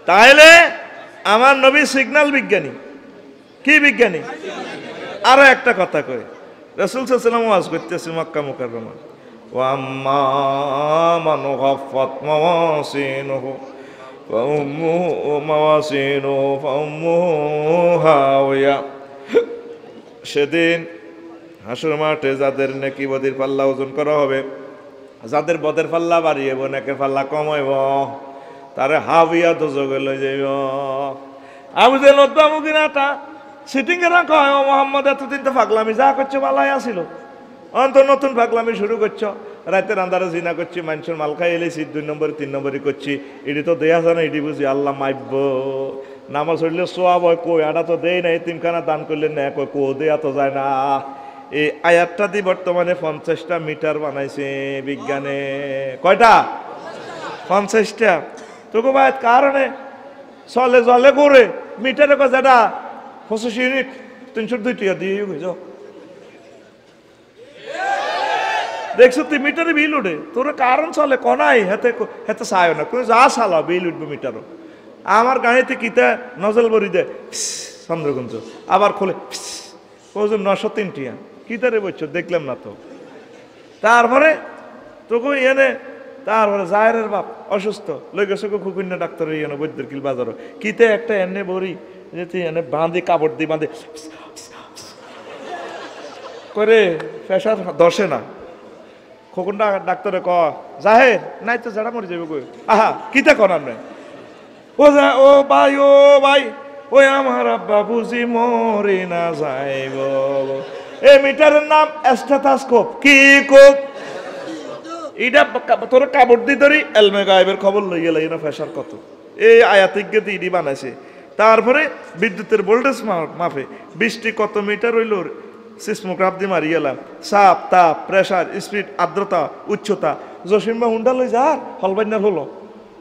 তাইলে আমার নবী সিগন্যাল বিজ্ঞানী। কি বিজ্ঞানী? আরো একটা কথা কই, রাসূল সাল্লাল্লাহু আলাইহি ওয়াসাল্লাম ওয়াজ করতেছে মক্কা মুকাররমা, ওয়া আম্মা মান খাফফাত মাওয়াজিনুহু ফাউম্মুহু হাওয়া। সেদিন হাসর মাঠে যাদের নেকি বদির পাল্লা ওজন করা হবে, যাদের বদের পাল্লা বাড়িয়ে নেকের পাল্লা কম হইব, তারে হাবিয়া দোজখে লই যাইব। আবু জেহেল মুগিরাটা সিটিং এ রাখা হয়, ও মোহাম্মদ এতদিন তো পাগলামি যা করছো ভালাই আসিল, অন্তর নতুন পাগলামি শুরু করছো, রাতের আন্ধারে জিনা করছি, মানুষের মাল খাই এলেছি, 2 নম্বর 3 নম্বরই করছি, এটি তো দেয়া যায় না, এটি বুঝি আল্লাহ মাইব। নামাজ হইলে সোয়াব হয়, কই আটা তো দেয় না, এতিমখানা দান করলে না, কই কো দেয়া তো যায় না। এই আয়াতটা দিয়ে বর্তমানে 50টা মিটার বানাইছে বিজ্ঞানে। কয়টা? 50টা। তোকে ভাই কারণে চলে জলে করে মিটারে যেটা 25 ইউনিট 302 টাকা দিয়ে গেছ, দেখছো তুই মিটারে বিল উঠে, তোর কারণ চলে কনাই হেতে হেতে চায় না, তুমি যা চালাও বিল উঠবে মিটারও। আমার গাড়িতে কিতা নজল বরি দেয় চন্দ্রগঞ্জ, আবার খোলে ওজন 903 টিয়া, কিতারে বলছো দেখলাম না তো। তারপরে তোকে এনে, তারপরে জায়েরের বাপ অসুস্থ, লই গেছো খুকুন্যা ডাক্তার এনে বৈদ্যের কিল বাজারও, কিতে একটা এনে বরি যে তুই এনে বাঁধে কাপড় দিয়ে বাঁধে করে প্রেশার ধসে না। খোকনটা ডাক্তারে ক যাহে নাই তো যারা মরে যাবে কই, আহা কিতা করার নাই, ও যা ও ভাই, ও ভাই, ওই আমার আব্বা বুঝি মরে না যাইব। এই মিটারের নাম স্টেথোস্কোপ। কি কোপ? এটা তোর কাপড় দিয়ে ধরি এলমে গায়েবের খবর লই গেল না প্রেশার কত। এই আয়াতিজ্ঞ ইডি বানাইছে। তারপরে বিদ্যুতের ভোল্টেজ মাপে, বৃষ্টি কত মিটার হইল সিসমোগ্রাফ দিয়ে মারি গেলাম, চাপ তাপ প্রেশার স্পিড আর্দ্রতা উচ্চতা। জসিম্বা হুন্ডা লই যার হলবাইনার হলো,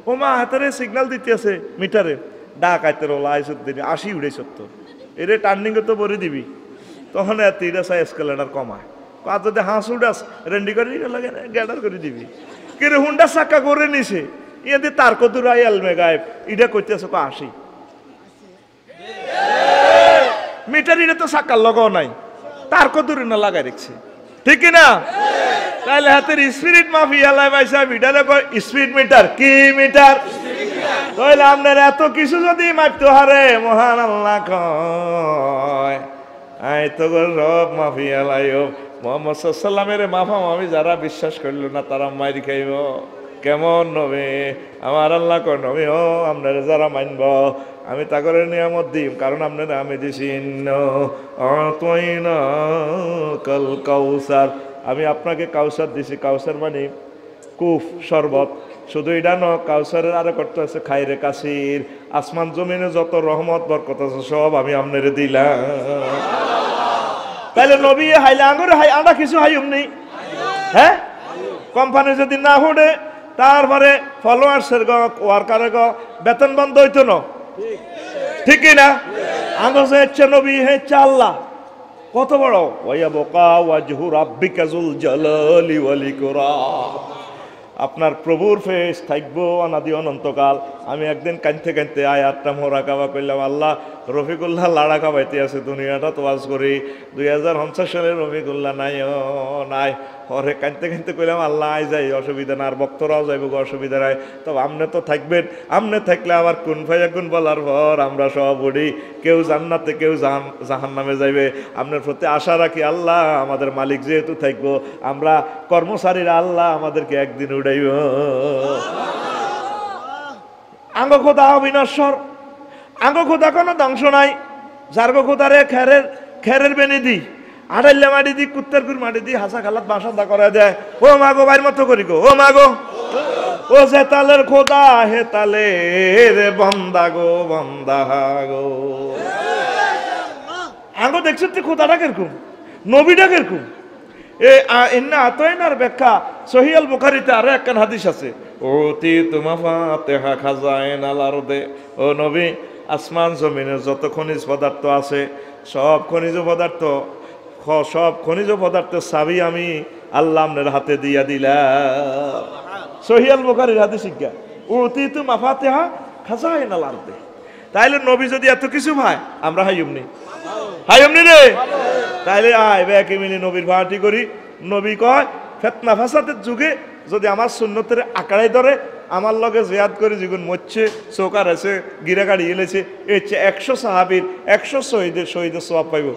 ও মা হাতের সিগন্যাল দিতে আছে মিটারে, ডাক আইতে রোলা আইসুদ্দিন 80 উড়ে 70, এর টার্নিংয়ে তো বলে দিবি, তখন এত এটা চাই এসকেলেটার কমায়, আর যদি হাঁস উড়াস রেন্ডি করে লাগে গ্যাডার করে দিবি। কিন্তু হুন্ডা চাক্কা করে নিছে, ইয়ে তার কদুর আই এলমে গায়েব, এটা করতেছে 80 মিটার, এটা তো চাক্কার লাগাও নাই, তার কদুর না লাগাই রেখছে, ঠিক না? তাহলে হাতের স্পিরিট মাফি এলাই পাইছে মিটারে স্পিড মিটার। কি মিটার? তাহলে আপনার এত কিছু যদি মাপতে হারে মহান আল্লাহ কয় আয় তো সব মাফি এলাই মোহাম্মদ সাল্লামের মাফা মাফি যারা বিশ্বাস করলো না তারা মাইর খাইব। কেমন নবী? আমার আল্লাহ কয় নবী ও আপনারা যারা মানব আমি তা করে নিয়ামত দিই, কারণ আপনারা আমি দিছি কাল কাউসার, আমি আপনাকে কাউসার দিছি। কাউসার মানে কুফ শরবত, শুধু এটা ন, কাউসারের আরো করতে আছে খাইরে কাসির, আসমান জমিনে যত রহমত বরকত আছে সব আমি আপনারে দিলাম। তাহলে নবী হাইলে আঙুরে হাই আটা কিছু হাইম নেই, হ্যাঁ? কোম্পানি যদি না হুডে তারপরে ফলোয়ার্সের গ ওয়ার্কারের গ বেতন বন্ধ হইতো না, ঠিক না? আঙুর হচ্ছে নবী হচ্ছে আল্লাহ, কত বড় ওয়া বকা ওয়াজহু রাব্বিকা যুল জালালি ওয়াল ইকরাম, আপনার প্রভুর ফেস থাকবো অনাদি অনন্তকাল। আমি একদিন কাঁদতে কাঁদতে আয়াতটা মোরা কাবা করলাম, আল্লাহ রফিকুল্লাহ লাড়া কাবাইতে আছে দুনিয়াটা তো ওয়াজ করি, 2050 সালে রফিকুল্লাহ নাই নাই, ওরে কাঁদতে কাঁদতে কইলাম আল্লাহ আই যাই অসুবিধা না, আর বক্তরাও যাইব অসুবিধা নাই, তবে আমনে তো থাকবেন, আমনে থাকলে আবার কোন ফাইয়া কোন বলার পর আমরা সব উঠি, কেউ জান্নাতে কেউ জাহান্নামে যাইবে। আপনার প্রতি আশা রাখি আল্লাহ আমাদের মালিক যেহেতু থাকবো, আমরা কর্মচারীরা আল্লাহ আমাদেরকে একদিন উড়াইব। আঙ্গ খোদা অবিনশ্বর, আঙ্গ খোদা কোনো ধ্বংস নাই, যার্গ খোদারে খেরের বেনি দি আড়াইলে মাটি দি কুত্তার কুর মাটি দি হাসা খালাত বাসা করে দেয়, ও মাগো বাইর মতো করি গো, ও মাগো ও জেতালের খোদা হে তালে রে বন্দা গো বন্দা গো। আঙ্গ দেখছো তুই খোদাটা কিরকম, নবীটা কিরকম। ইন্না আতাইনার ব্যাখ্যা সহিহ আল বুখারীতে আরো একখান হাদিস আছে, ওতি তুমা ফাতিহা খাজাইনাল আরদে, ও নবী আসমান জমিনের যত খনিজ পদার্থ আছে সব খনিজ পদার্থের চাবি আমি আল্লাহ আপনার হাতে দিয়া দিলাম। সহিহ আল বুখারীর হাদিস শিক্ষা, ওতি তু মাফাতিহা খাজাইনাল আরদে। তাইলে নবী যদি এত কিছু ভাই, আমরা হাইয়ুমনি রে, তাইলে আয় ব্যাকে মিলে নবীর ভাড়াটি করি। নবী কয় ফেতনা ফাসাদের যুগে যদি আমার সুন্নতের আঁকড়াই ধরে, আমার লগে জিয়াদ করে যেগুন মরছে, চৌকার আছে, গিরা গাড়ি এলেছে, এর চেয়ে 100 সাহাবীর 100 শহীদের সওয়াব পাইব।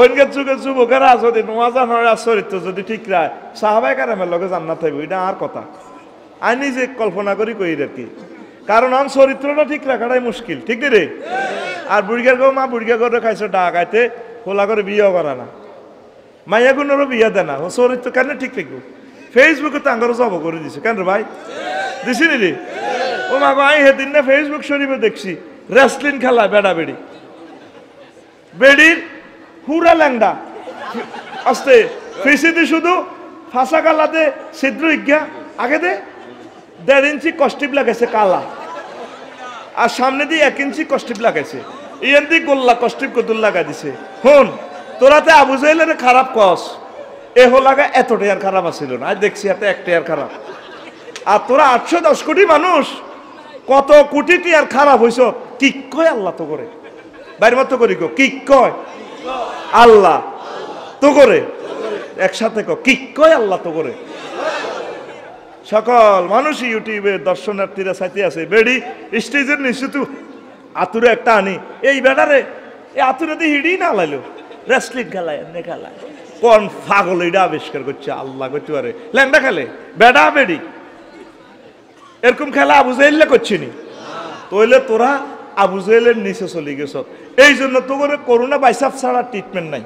ওইনকার যুগে যুবকেরা যদি নওয়াজান হয় চরিত্র যদি ঠিক রায়, সাহাবায়ে কেরামের লগে জান্নাত পাইব। এটা আর কথা আমি নিজে কল্পনা করি কই আর কি। কারণ আমার চরিত্রটা ঠিক রাখাটাই মুশকিল, ঠিক রে। আর বুড়িগার গো মা বুড়িগা করে খাইছো ডাকাইতে, খোলা করে বিয়েও করা না, মাইয়া গুনেরও বিয়ে দেয় না। ও চরিত্র কেন ঠিক রাখবো? ফেসবুকে তো আঙ্গারও জব করে দিছে কেন রে ভাই, দিছি নি রে? ও মা গো আমি সেদিন না ফেসবুক শরীফে দেখছি রেসলিং খেলা বেড়া বেড়ি, বেড়ির হুরা ল্যাংডা আসতে ফেসিতে শুধু ফাঁসা কালাতে ছিদ্র ইজ্ঞা আগে দে 1.5 ইঞ্চি কস্টিপ লাগাইছে কালা, আর সামনে দিয়ে 1 ইঞ্চি কস্টিপ লাগাইছে, ইয়ান দিয়ে গোল্লা কস্টিপ কদুল লাগাই দিছে। হন তোরাতে আবু জাহেলের খারাপ কস, এ হোলাগা এতটাই আর খারাপ আছিল না, আজ দেখছি এত একটাই আর খারাপ। আর তোরা 810 কোটি মানুষ কত কোটিটি আর খারাপ হইছ, কি কয় আল্লাহ তো করে বাইরে মতো করি গো, কি কয় আল্লাহ তো করে, একসাথে কি কয় আল্লাহ তো করে। সকল মানুষ ইউটিউবে দর্শনার্থীরা সাথে আছে, বেড়ি স্টেজের নিচে তো আতুরে একটা আনি, এই বেড়ারে এই আতুরে দিয়ে হিড়ি না লাইলো রেসলিং খেলায় এমনি খেলায়, কোন পাগল এটা আবিষ্কার করছে আল্লাহ করতে পারে। ল্যাংডা খেলে বেড়া বেড়ি এরকম খেলা আবু জাহেলে করছিনি, তইলে তোরা আবু জাহেলের নিচে চলে গেছ। এই জন্য তো করে করোনা বাইসাপ ছাড়া ট্রিটমেন্ট নাই।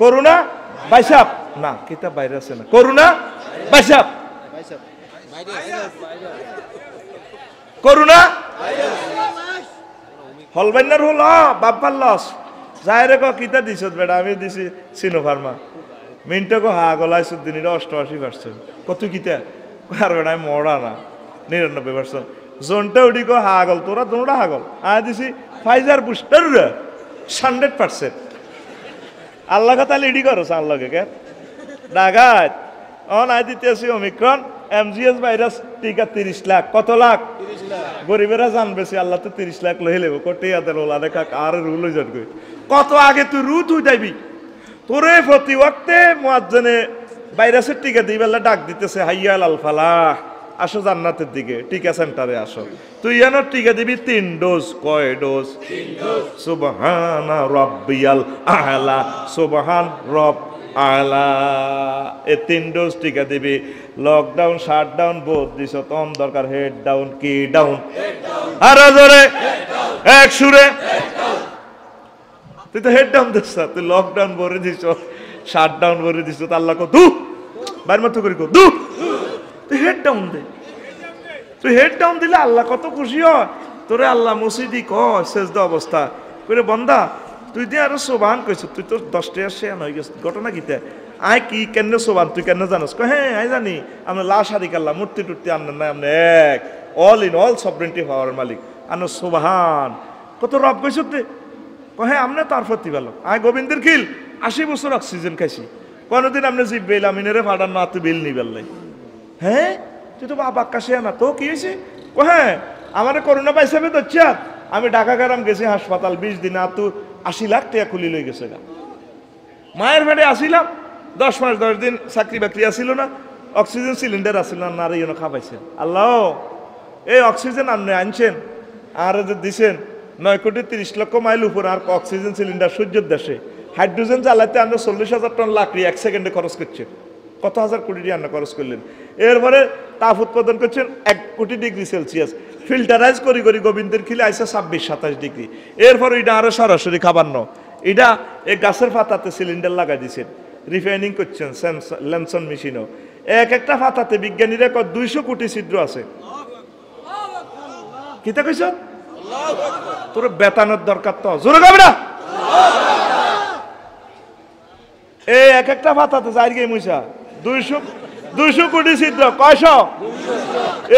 করোনা বাইসাপ না, কিতাব বাইরে আছে না, করোনা বাইসাপ, করোনা হলবাইনার হল বাপ্পার লস যাই রে কিতা দিছ বেটা, আমি দিছি সিনোফার্মা, মিনটা কো হা গলায় সুদ্দিন 88%, কত কিতা আর বেটা আমি মরা না 99%, জোনটা উঠি কো হাগল, তোরা দোনোটা হাগল, আয় দিছি ফাইজার বুস্টার 100%। আল্লাহ কথা লিডি করো আল্লাহকে কে ডাগাত অন আয় দিতেছি ওমিক্রন এমজিএস ভাইরাস টিকা 30 লাখ, কত লাখ? গরিবেরা জানবেছি আল্লাহ তো 30 লাখ লই লেব কোটি আদের ওলা দেখা আর রুল হই যাবে। কত আগে তুই রু তুই যাবি, তোরে প্রতি ওয়াক্তে মুয়াজ্জিনে ভাইরাসের টিকা দিবেলা ডাক দিতেছে হাইয়াল আল ফালাহ, আসো জান্নাতের দিকে, টিকা সেন্টারে আসো। তুই এন টিকা দিবি 3 ডোজ, কয় ডোজ? 3 ডোজ। সুবহানা রাব্বিয়াল আলা, সুবহান রব আলা, এ 3 ডোজ টিকা দিবি। লকডাউন শাটডাউন বোধ দিছ, তম দরকার হেড ডাউন, কি ডাউন? আর জোরে এক সুরে, তুই তো হেড ডাউন দিছ, তুই লকডাউন ভরে দিছ, শাটডাউন ভরে দিছ, তো আল্লাহ কো দু বাইর মতো করি কো দু, তুই হেড ডাউন দে। তুই হেড ডাউন দিলে আল্লাহ কত খুশি হয়। তোরে আল্লাহ মসজিদি কয় সেজদা অবস্থা করে বন্দা তুই দিয়ে আরো সোবান কইছ, তুই তো 10 টাকা শেয়ার হয়ে গেছ, ঘটনা কিতা? আয় কি কেন সোবান তুই কেন জানোস? হ্যাঁ আই জানি, আমরা লাশ হারি কাল্লা মূর্তি টুর্তি আনেন না, আপনি এক অল ইন অল সভরেন্টি পাওয়ার মালিক, আনো সোবাহান কত রব কইছ তে? হ্যাঁ আপনি তার প্রতি ভালো। আয় গোবিন্দের খিল 80 বছর অক্সিজেন খাইছি, কোনোদিন আপনি জিব্বেল আমিনেরে ফাটান না, তুই বিল নিবেল নাই। হ্যাঁ তুই তো বাবা কাশে না, তো কি হয়েছে? হ্যাঁ আমার করোনা পাইসাবে তো, আমি ঢাকা গেলাম গেছি হাসপাতাল 20 দিন, আর তুই 80 লাখ টাকা খুলি লই গেছে গা। মায়ের বেড়ে আসিলাম 10 মাস 10 দিন, চাকরি বাকরি আসিল না, অক্সিজেন সিলিন্ডার আসিল না, নারী খাবাইছেন আল্লাহ। এই অক্সিজেন আপনি আনছেন আর যে দিছেন 9,30,00,000 মাইল উপর, আর অক্সিজেন সিলিন্ডার সূর্যের দেশে হাইড্রোজেন জ্বালাতে আমরা 40,000 টন লাকড়ি 1 সেকেন্ডে খরচ করছেন, কত হাজার কোটি টাকা খরচ করলেন। এরপরে তাপ উৎপাদন করছেন 1 কোটি ডিগ্রি সেলসিয়াস, ফিল্টারাইজ করি করি গোবিন্দের খিলে আইসা 26-27 ডিগ্রি। এরপরে এটা আরো সরাসরি খাবার ন, এটা এই গাছের পাতাতে সিলিন্ডার লাগাই দিচ্ছেন, রিফাইনিং করছেন ল্যানসন মেশিনও। একটা পাতাতে বিজ্ঞানীরা 200 কোটি ছিদ্র আছে। কিতা কইছ? তোর বেতানোর দরকার তো জোরে গাবে না। এই একটা পাতাতে যাই গে মুইসা 200 কোটি ছিদ্র, কয়শ?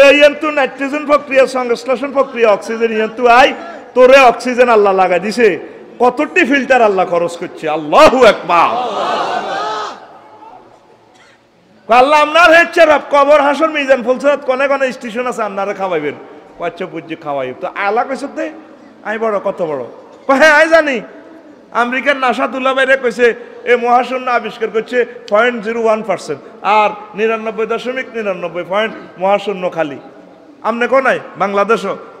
এই নাইট্রোজেন প্রক্রিয়া, সংশ্লেষণ প্রক্রিয়া, অক্সিজেন ইয়ন্তু আই তোরে অক্সিজেন আল্লাহ লাগাই দিছে, কতটি ফিল্টার আল্লাহ খরচ করছে। আল্লাহু আকবার। আল্লাহ আপনার হচ্ছে কবর হাসর মিজান ফুলসরাত কোনে কোনে স্টেশন আছে আপনারা খাওয়াইবেন কচ্ছ পুজ্জি খাওয়াই তো আলা কইছে তে আমি বড় কত বড় হ্যাঁ আমি জানি আমেরিকার নাসা দুলাভাইরে কইছে এই মহাশূন্য আবিষ্কার করছে 0.01% আর 99.99 মহাশূন্য খালি আমনে কোনায়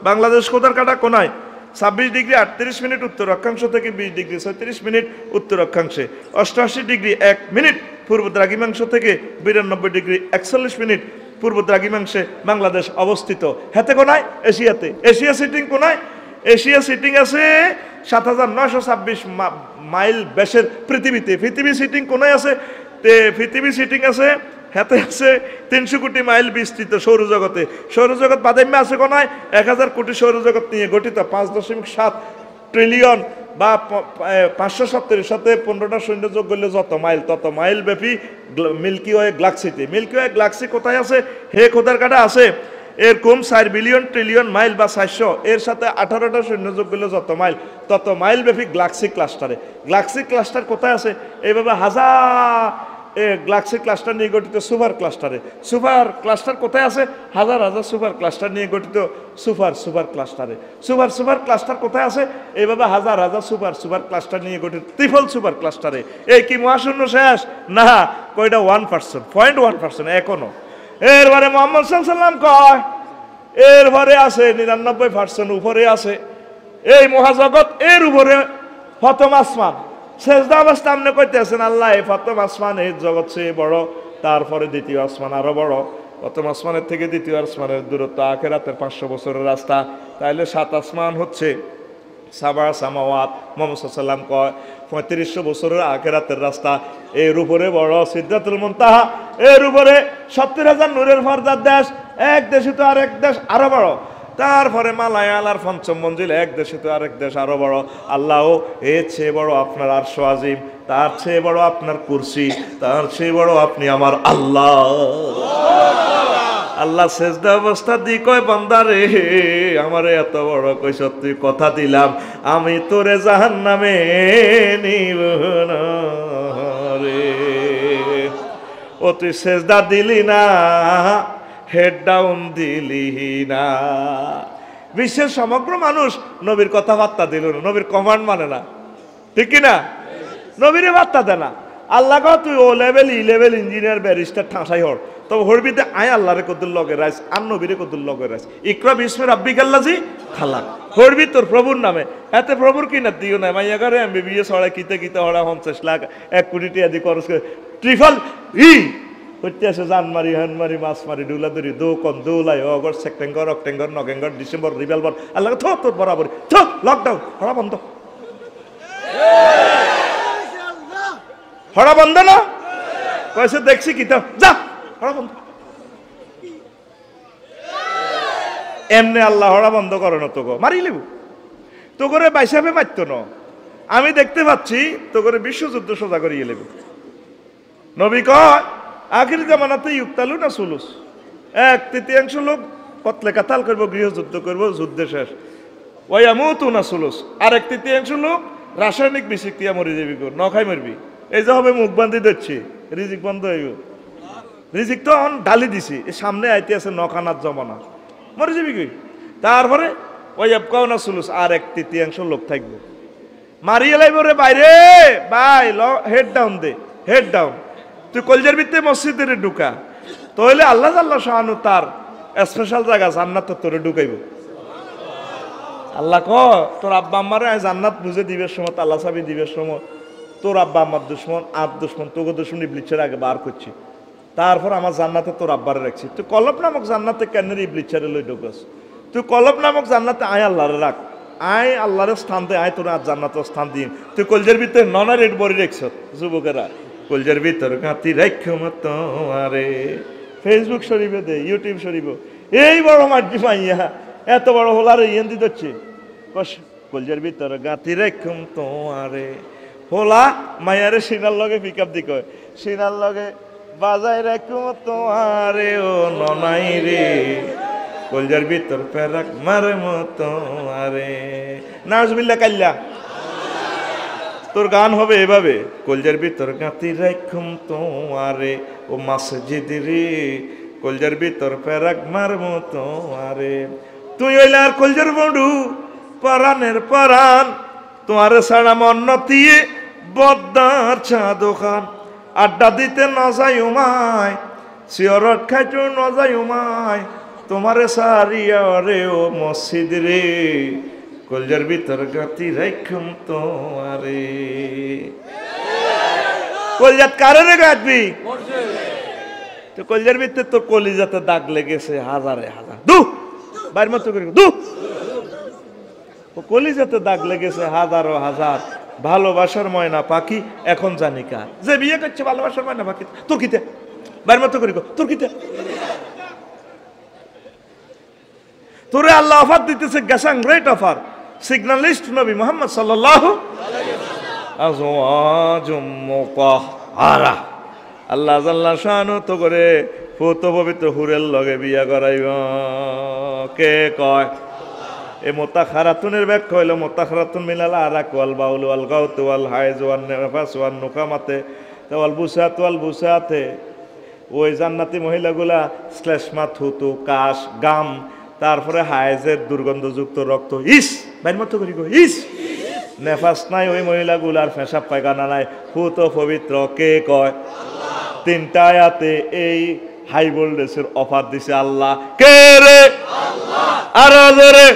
বাংলাদেশ কোথার কাটা কোনায় 26 ডিগ্রি 38 মিনিট উত্তর অক্ষাংশ থেকে 20 ডিগ্রি 36 মিনিট উত্তর অক্ষাংশে 88 ডিগ্রি 1 মিনিট পূর্ব দ্রাঘিমাংশ থেকে 92 ডিগ্রি 41 মিনিট পূর্ব দ্রাঘিমাংশে বাংলাদেশ অবস্থিত। হাতে কোনায় এশিয়াতে, এশিয়া সিটিং কোনায়, এশিয়া সিটিং আছে 7926 মাইল ব্যাসের পৃথিবীতে। পৃথিবী সিটিং কোনায় আছে, পৃথিবী সিটিং আছে হাতে আছে 300 কোটি মাইল বিস্তৃত সৌরজগতে। সৌরজগৎ বাদাম্যে আছে কোনায় 1000 কোটি সৌরজগৎ নিয়ে গঠিত 5.7 ট্রিলিয়ন বা 570 সাথে 15টা শূন্য যোগ করলে যত মাইল তত মাইল ব্যাপী মিল্কি ওয়ে গ্যালাক্সিতে। মিল্কি ওয়ে গ্যালাক্সি কোথায় আছে? হে খোদার কাটা আছে এরকম 4 বিলিয়ন ট্রিলিয়ন মাইল বা 400, এর সাথে 18টা শূন্য যোগ করলে যত মাইল তত মাইল ব্যাপী গ্যালাক্সি ক্লাস্টারে। গ্যালাক্সি ক্লাস্টার কোথায় আছে? এইভাবে গ্যালাক্সি ক্লাস্টার নিয়ে গঠিত সুপার ক্লাস্টারে। সুপার ক্লাস্টার কোথায় আছে? হাজার হাজার সুপার ক্লাস্টার নিয়ে গঠিত সুপার ক্লাস্টারে। সুপার ক্লাস্টার কোথায় আছে? এইভাবে হাজার হাজার সুপার ক্লাস্টার নিয়ে গঠিত ত্রিফল সুপার ক্লাস্টারে। এই কি মহাশূন্য শেষ? না, কয়টা 1%, 0.1% এখনো। এরপরে মোহাম্মদ সাল্লাম কয় এরপরে আছে 99% উপরে আছে এই মহাজগৎ, এর উপরে প্রথম আসমান। সেজদা অবস্থা আপনি কইতেছেন আল্লাহ এই প্রথম আসমান এই জগৎ চেয়ে বড়, তারপরে দ্বিতীয় আসমান আরো বড়। প্রথম আসমানের থেকে দ্বিতীয় আসমানের দূরত্ব আখিরাতের 500 বছরের রাস্তা, তাইলে 7 আসমান হচ্ছে সাবা সামাওয়াত। মুহাম্মদ সাল্লাম কয় 3500 বছরের আখিরাতের রাস্তা। এর উপরে বড় সিদরাতুল মুনতাহা, এর উপরে 70,000 নূরের পর্দার দেশ, এক দেশে তো আরেক দেশ আরো বড়। তারপরে মালায়ালার 5ম মঞ্জিল, এক দেশে তো আরেক দেশ আরো বড়। আল্লাহ এর চেয়ে বড় আপনার আরশ আজিম, তার চেয়ে বড় আপনার কুরসি, তার চেয়ে বড় আপনি আমার আল্লাহ। আল্লাহ সেজদা অবস্থা দি কয় বান্দা রে আমারে এত বড় কইছ তুই, কথা দিলাম আমি তোরে জাহান্নামে নিব না রে। ও তুই সেজদা দিলি না, হেড ডাউন দিলি না। বিশ্বের সমগ্র মানুষ নবীর কথাবার্তা দিল না, নবীর কমান্ড মানে না, ঠিক কিনা? নবীরে বার্তা দেয় না। আল্লাহ কহ তুই ও লেভেল ইঞ্জিনিয়ার ব্যারিস্টার ঠাঁসাই হর, তবে হরবিতে আয় আল্লাহরে কদুর লগে রাইস আর নবীরে কদুর লগে রাইস। ইকরা বিস্মে রাব্বিকাল্লাজি খালাক, হরবি তোর প্রভুর নামে। এতে প্রভুর কিনা দিও না মাইয়া করে MBBS হড়া কিতে হড়া 50 লাখ 1 কোটি টাকা দিয়ে খরচ করে ট্রিপল করতে আসে জানমারি হানমারি মাছ মারি ডুলাদুরি দৌকন দৌলাই অগর September October November December revolver. আল্লাহ থো তোর বরাবর থো লকডাউন হড়া বন্ধ, হড়া বন্ধ না কয়েছে দেখছি কি তো যা হড়া বন্ধ। এমনি আল্লাহ হড়া বন্ধ করে না, তোকে মারি লিব, তো করে বাইসাবে মারতো না। আমি দেখতে পাচ্ছি তো করে বিশ্বযুদ্ধ সোজা করিয়ে লেব। নবী কয় আখির জামানাতে ইউক্তালু না সুলুস, 1/3 লোক কতলে কাতাল করবো, গৃহযুদ্ধ করবো, যুদ্ধে শেষ। ওয়ামুতু না সুলুস, আর 1/3 লোক রাসায়নিক বিষক্রিয়া মরে যাবি, ন খাই মরবি। এই যে হবে মুখ বান্ধি দিচ্ছি, রিজিক বন্ধ হইব। রিজিক তো এখন ঢালি দিছি, সামনে আইতে আছে নখানার জমানা, মরে যাবি কই। তারপরে ওয়াবকাও না সুলুস, আর 1/3 লোক থাকবো। মারিয়ে লাইব রে বাইরে বাই হেড ডাউন দে, হেড ডাউন। তুই কলজার ভিতরে মসজিদের ঢুকা, তাহলে আল্লাহ শাহানু তার স্পেশাল জায়গা জান্নাত তোরে ঢুকাইব। আল্লাহ ক তোর আব্বা আম্মারে জান্নাত বুঝে দিবের সময়, আল্লাহ সাবি দিবের সময় তোর আব্বা আম্মার দুশ্মন আর দুশ্মন তোকে দুশ্মন ইবলিচের আগে বার করছি, তারপর আমার জান্নাতে তোর আব্বারে রাখছি। তুই কলব নামক জান্নাতে কেন ইবলিচেরে লই ঢুকাস? তুই কলব নামক জান্নাতে আয় আল্লাহরে রাখ, আয় আল্লাহরের স্থান দে, আয় তোর আর জান্নাতের স্থান দিন। তুই কলজের ভিতরে ননা রেট বড়ি রেখছ, যুবকেরা কলজের ভিতর গাঁতি রাখ্য তোমারে। ফেসবুক শরীফে দে, ইউটিউব শরীফ, এই বড় মাটি পাইয়া এত বড় হোলারে ইয়েন দিচ্ছে কলজের ভিতর গাঁতি রাখ্যম তোমারে। হোলা মাইয়ারে সিনার লগে পিক আপ দি কয়, সিনার লগে বাজাই রাখ্যম তোমারে ও ননাই রে, কলজার ভিতর ফেরাক মারে মতো আরে। নাউজুবিল্লাহ কাল্লা। তোর গান হবে এভাবে, কলজার ভিতর গাঁতি রাখুম তোমারে ও মসজিদ রে, কলজার ভিতর পেরাক মারমু তোমারে, তুই হইলে আর কলজার বন্ধু পরাণের পরাণ, তোমার ছাড়া মন নতিয়ে বদ্দার চা দোকান, আড্ডা দিতে ন যাই উমায়, সিয়রট খাইতো ন যাই উমায়, তোমারে সারিয়া রে ও মসজিদ রে, কলজার ভিতর গাঁতি রাখুম তোমারে। কলজাত কারে রে গাঁথবি? তো কলজার ভিতরে তোর কলিজাতে দাগ লেগেছে হাজারে হাজার, দু বাইর মতো করে দু, কলিজাতে দাগ লেগেছে হাজারো হাজার। ভালোবাসার ময়না পাখি এখন জানি কার, যে বিয়ে করছে ভালোবাসার ময়না পাখি তোর কিতে, বাইর মতো করে তোর কিতে, তোরে আল্লাহ অফার দিতেছে, গ্যাসাং গ্রেট অফার, সিগন্যালিস্ট নবী মুহাম্মদ সাল্লাল্লাহু আজওয়াজুম মুতাহহারা, আল্লাহ জাল্লা শানু তো করে পুত পবিত্র হুরের লগে বিয়া করাইব। কে কয়? এ মুতাখারাতুনের ব্যাখ্যা হইল মুতাখারাতুন মিনাল আরাক ওয়াল বাউল ওয়াল গাউত ওয়াল হাইজ ওয়ান নিফাস ওয়ান নুকামাতে ওয়াল বুসাত ওয়াল বুসাতে, ওই জান্নাতি মহিলাগুলা শ্লেষ্মা, থুতু, কাশ, গাম, তারপরে হায়েজের দুর্গন্ধযুক্ত রক্ত, ইস বাইর মতো করি গো, ইস নেফাস নাই ওই মহিলাগুলার, ফেসাব পায়খানা নাই, পুত পবিত্র। কে কয়? তিনটা আয়াতে এই হাই ভোল্টেজের অফার দিছে আল্লাহ। কে রে? আরো জোরে।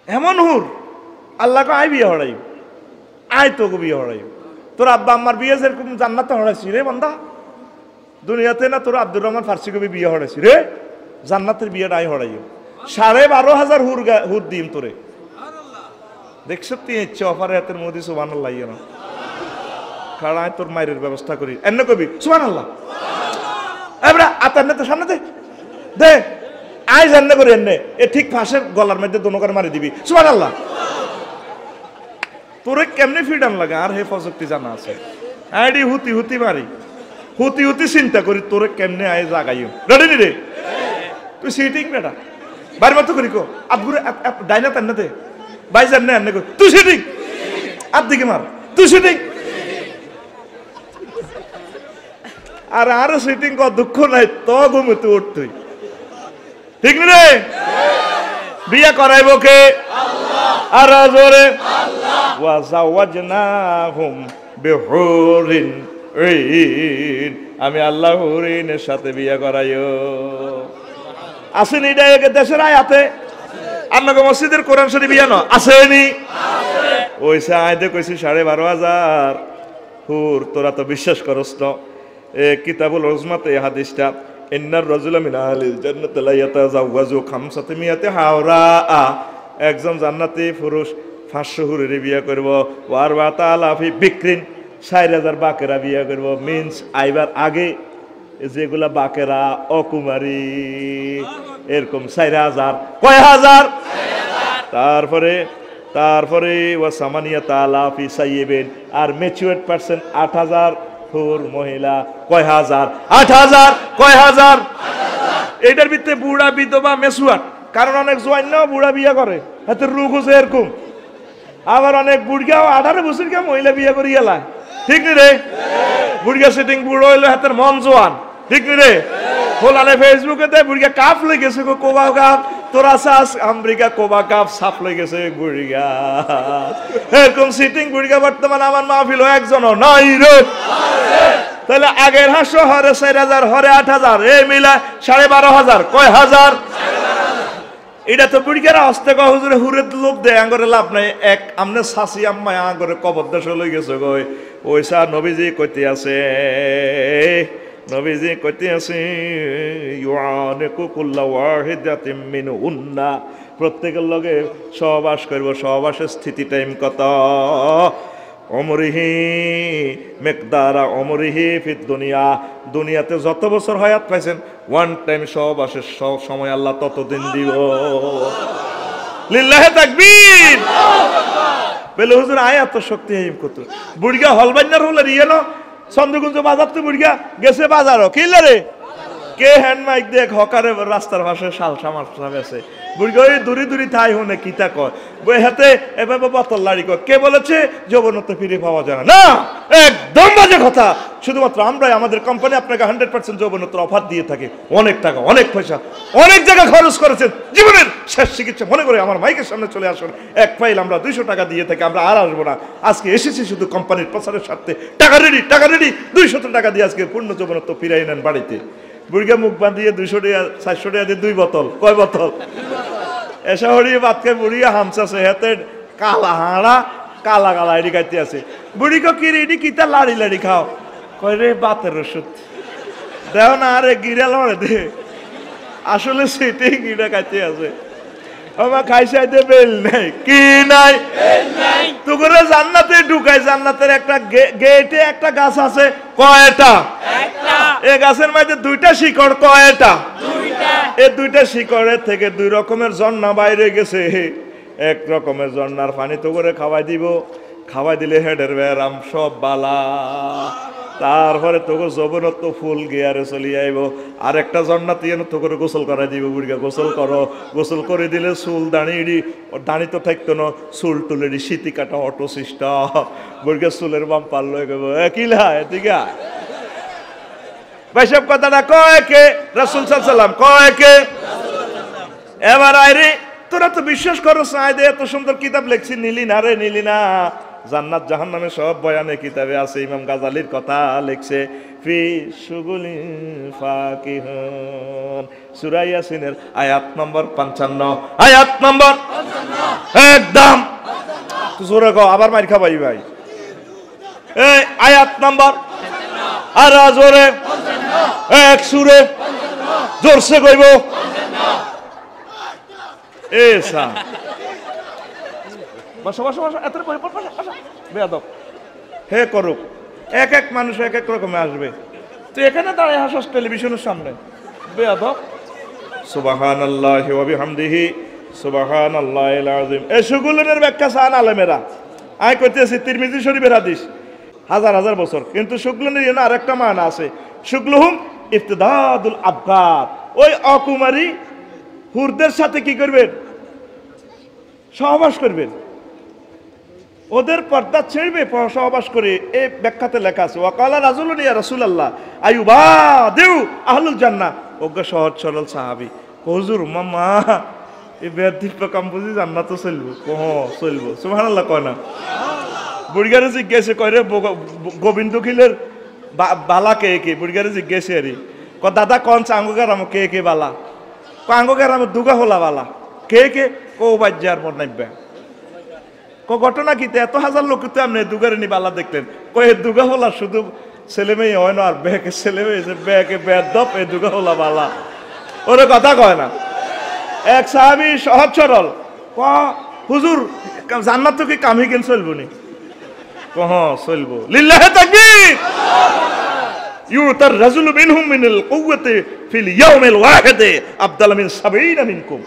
এমন হুর আল্লাহকে আই বিয়ে হড়াই, আয় তোকে বিয়ে হড়াই, তোর আব্বা আম্মার বিয়ে যেরকম জান্নাতে হড়াইছি রে বান্দা, দুনিয়াতে না তোর আব্দুর রহমান ফার্সি কবি বিয়ে হড়াইছি রে, জান্নাতের বিয়ে নাই হড়াইও। 12,500 হুর দিন তোরে দেখছো, তুই ইচ্ছে অফারে হাতের মধ্যে সুবহানাল্লাহ না খাড়ায় তোর মায়ের ব্যবস্থা করি, এন্ন কবি সুবহানাল্লাহ, এবার আতার তো সামনে দে দে, আই জান্নে করি এনে, এ ঠিক ফাঁসের গলার মধ্যে দোনো করে মারি দিবি সুবহানাল্লাহ। তোরে কেমনে ফ্রিডম লাগে আর হে প্রযুক্তি জানা আছে, আইডি হুতি হুতি মারি, হুতি হুতি চিন্তা করি তোরে কেমনে আয় জাগাইও। রেডি নি রে? তুই সিটিং বেটা বাড়ির মতো করি কো আবগুরে ডাইনা তান্না দে বাই জান্নে এনে কো, তুই সিটিং আর দিকে মার, তুই সিটিং আর আরো সিটিং কর, দুঃখ নাই তো ঘুমতে উঠতুই, ঠিক নি রে? বিয়া করাইব কে? আল্লাহ। আর জোরে আল্লাহ। ওয়া জাওয়াজনাহুম বিহুরিন ঈন, আমি আল্লাহ হুরিনের সাথে বিয়া করাইও। আসেনি এটা দেশের আয়াতে, আপনাকে মসজিদের কোরআন শরীফ বিয়া ন আসেনি? ওইসে আয়দে কইছি 12,500 হুর, তোরা তো বিশ্বাস করস না। কিতাবুল উজমাতে হাদিসটা, ইন্নার রাজুলা মিন আহলিল জান্নাতি লা ইয়াতাজাওয়াজু খামসাতি মিয়াতি হাওরা, একজন জান্নাতি পুরুষ 500 হুরের বিয়া করব, ওয়ার বা তাআলা ফি বিকরিন 4000 বাকেরা বিয়া করব, মিন্স আইবার আগে যেগুলা বাকেরা অকুমারী এরকম 4000, কয় হাজার? তারপরে তারপরে ওয়া সামানিয়াত আলাফি সাইয়্যিবিন, আর ম্যাচিউরড পারসন 8000 হুর মহিলা, কয় হাজার? 8000, কয় হাজার? এটার ভিতরে বুড়া বিধবা মেসুয়াট, কারণ অনেক জোয়ান্য বুড়া বিয়া করে, হাতে রোগ হচ্ছে এরকম, আবার অনেক বুড়গাও 18 বছর কে মহিলা বিয়া করি গেলায়, ঠিক নি রে? বুড়গা সেটিং বুড়ো হইলে হাতের মন জোয়ান, ঠিক নি রে? ফোলানে ফেসবুকে দেয় বুড়গা কাপ লেগেছে গো, কোবা কাপ তোরা চাষ আমেরিকা, কোবা কাপ সাপ লেগেছে বুড়িগা, এরকম সিটিং বুড়িগা বর্তমান আমার মাহফিল একজনও নাই রে। তাহলে আগের 500 হরে 4000 হরে 8000, এই মিলা 12,500, কয় হাজার? এটা তো বুড়িগারা হস্তে কয় হুজুরে হুরের লোক দেয়, আঙ্গরে লাভ নাই, এক আমনে শাসি আম্মা আঙ্গরে কবর দেশ লই গেছে গই। ওইসা নবীজি কইতে আছে, নবীজি কইতে আছে ইউআনিকু কুল্লা ওয়াহিদাতিন মিনহুন্না, প্রত্যেকের লগে সহবাস করব, সহবাসের স্থিতি টাইম কত? অমরিহি মেকদারা অমরিহি ফিদ দুনিয়া, দুনিয়াতে যত বছর হায়াত পাইছেন ওয়ান টাইম সহবাসের সময় আল্লাহ ততদিন দিব। লিল্লাহি তাকবীর। বলে হুজুর আয়াত শক্তি হিম কত, বুড়িগা হলবান্নার হলে রিয়েল চন্দ্রগুঞ্জ বাজার তো বুড়িগা গেছে বাজারও, কি রে কে হ্যান্ড মাইক দিয়ে হকারে রাস্তার পাশে সালসা মারসা বেছে বুড়ি ওই দূরে দূরে থাই হুনে কিতা কয় বই হাতে এভাবে বোতল লাড়ি কয় কে বলেছে যৌবনত্ব ফিরে পাওয়া যায় না একদম বাজে কথা শুধুমাত্র আমরাই আমাদের কোম্পানি আপনাকে 100% যৌবনত্ব অফার দিয়ে থাকে অনেক টাকা অনেক পয়সা অনেক জায়গা খরচ করেছেন জীবনের শেষ চিকিৎসা মনে করে আমার মাইকের সামনে চলে আসুন এক ফাইল আমরা 200 টাকা দিয়ে থাকি আমরা আর আসবো না আজকে এসেছি শুধু কোম্পানির প্রচারের স্বার্থে টাকা রেডি 200 টাকা দিয়ে আজকে পূর্ণ যৌবনত্ব ফিরাই নেন বাড়িতে বুড়িকে মুখ বাঁধিয়ে 200 টাকা 400 টাকা দিয়ে 2 বোতল কয় বোতল এসা হরিয়ে বাতকে বুড়িয়ে হামসাছে হাতে কালা হাড়া কালা কালা এডি খাইতে আছে বুড়িকে কি রেডি কিতা লাড়ি লাড়ি খাও কয় রে বাতের ওষুধ দেও না আরে গিরা লড়ে দে আসলে সেটাই গিরা খাইতে আছে আমার খাইছাইতে বেল নাই কি নাই তোরে জান্নাতে ঢুকাই জান্নাতের একটা গেটে একটা গাছ আছে কয়টা একটা এই গাছের মধ্যে 2টা শিকড় কয়টা 2টা এই 2টা শিকড়ের থেকে 2 রকমের ঝর্ণা বাইরে গেছে এক রকমের ঝর্ণার পানি তো করে খাওয়াই দিলে হেডের ব্যারাম সব বালা তারপরে তোকে যৌবনত্ব ফুল গিয়ারে চলে আইব আর একটা ঝর্ণা দিয়ে তো করে গোসল করাই দিব বুড়িকে গোসল করে দিলে চুল দাঁড়ি তো থাকতো না চুল টুলের শীতি কাটা অটো সিস্টেম বুড়িকে চুলের বাম পারলো কিলা এদিকে ভাই সব কথাটা কয় কে রাসূল সাল্লাল্লাহু আলাইহি ওয়াসাল্লাম কয় কে এবার আইরে তোরা তো বিশ্বাস করো সাইদে এত সুন্দর কিতাব লিখছি নিলি না জান্নাত জাহান্নামে সব বয়ানে কিতাবে আছে ইমাম গাজালির কথা লিখছে ফি শুগুলি ফাকিহুন সূরা ইয়াসিনের আয়াত নম্বর 55 আয়াত নম্বর 55 একদম তো জোরে কও আবার মার খাবাই ভাই এই আয়াত নম্বর 55 আর জোরে 55 এক সুরে 55 জোরসে কইব 55 এসা বসো এত বেয়াদব হে করুক এক মানুষ এক রকমে আসবে তুই এখানে দাঁড়ায় হাসাস টেলিভিশনের সামনে বেয়াদব সুবহানাল্লাহি ওয়া বিহামদিহি সুবহানাল্লাহিল আযীম এই সুগুলের ব্যাখ্যা সান আলেমেরা আই কইতেছি তিরমিজি শরীফের হাদিস হাজার বছর কিন্তু সুগুলের এর আরেকটা মানা আছে সুগলুহুম ইফতিদাদুল আবগার ওই অকুমারী হুরদের সাথে কি করবেন সহবাস করবেন ওদের পর্দা ছেড়বে সহবাস করে এই ব্যাখ্যাতে লেখা আছে ওয়াকালা রাজুলুন ইয়া রাসূলুল্লাহ আয়ুবাদিউ আহলুল জান্নাহ ওগো সহজ সরল সাহাবী হুজুর মামা এই বেদিপ কাম বুঝি জান্নাত চলবো চলবো সুবহানাল্লাহ কয় না বুড়িগারে জিজ্ঞেসে কয় রে গোবিন্দ খিলের বালা কে বুড়িগারে জিজ্ঞেসে আরে ক দাদা কোন চাঙ্গগারাম কে বালা কাঙ্গগারাম দুগা হলা বালা কে কো বাজ্জার মন নাইবা ঘটনা কি এত হাজার লোক তো আপনি দুগারে নি বালা দেখলেন কয়ে দুগা হলা শুধু ছেলে মেয়ে হয় না আর ব্যাকে ছেলে মেয়ে ব্যাকে বেদপ এ দুগা হলা বালা ওরে কথা কয় না এক সাহাবী সহজ সরল হুজুর জান্নাত তো কি কামই কেন চলবো নি চলবো লিল্লাহি তাকবীর ইউতার রাজুলু মিনহুম মিনাল কুওয়াতি ফিল ইয়াউমিল ওয়াহিদে আফদাল মিন 70 মিনকুম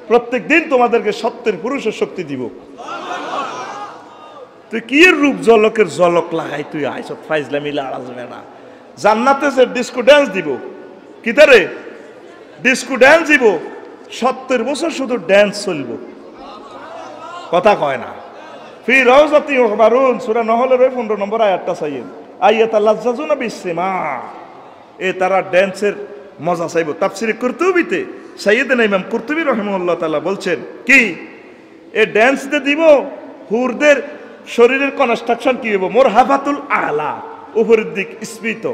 প্রত্যেক দিন তোমাদেরকে সত্যের পুরুষের শক্তি দিব তুই কি রূপ জলকের জলক লাগাই তুই আইসত ফাইজলামি লাড়াজবে না জান্নাতে যে ডিস্কো ড্যান্স দিব কি তারে ডিস্কো ড্যান্স দিব 70 বছর শুধু ড্যান্স চলবো কথা কয় না ফি রাউজাতি ইউহবারুন সূরা নহলের 15 নম্বর আয়াতটা চাইয়েন আয়াতাল্লাযুনা বিসসিমা এ তারা ড্যান্সের মজা চাইবো তাফসীরে কুরতুবিতে সাইয়েদনা ইমাম কুরতুবী রাহিমাহুল্লাহ তাআলা বলছেন কি এ ড্যান্স দে দিব হুরদের শরীরের কনস্ট্রাকশন কি হবে মুরহাফাতুল আলা উপরের দিক স্ফীত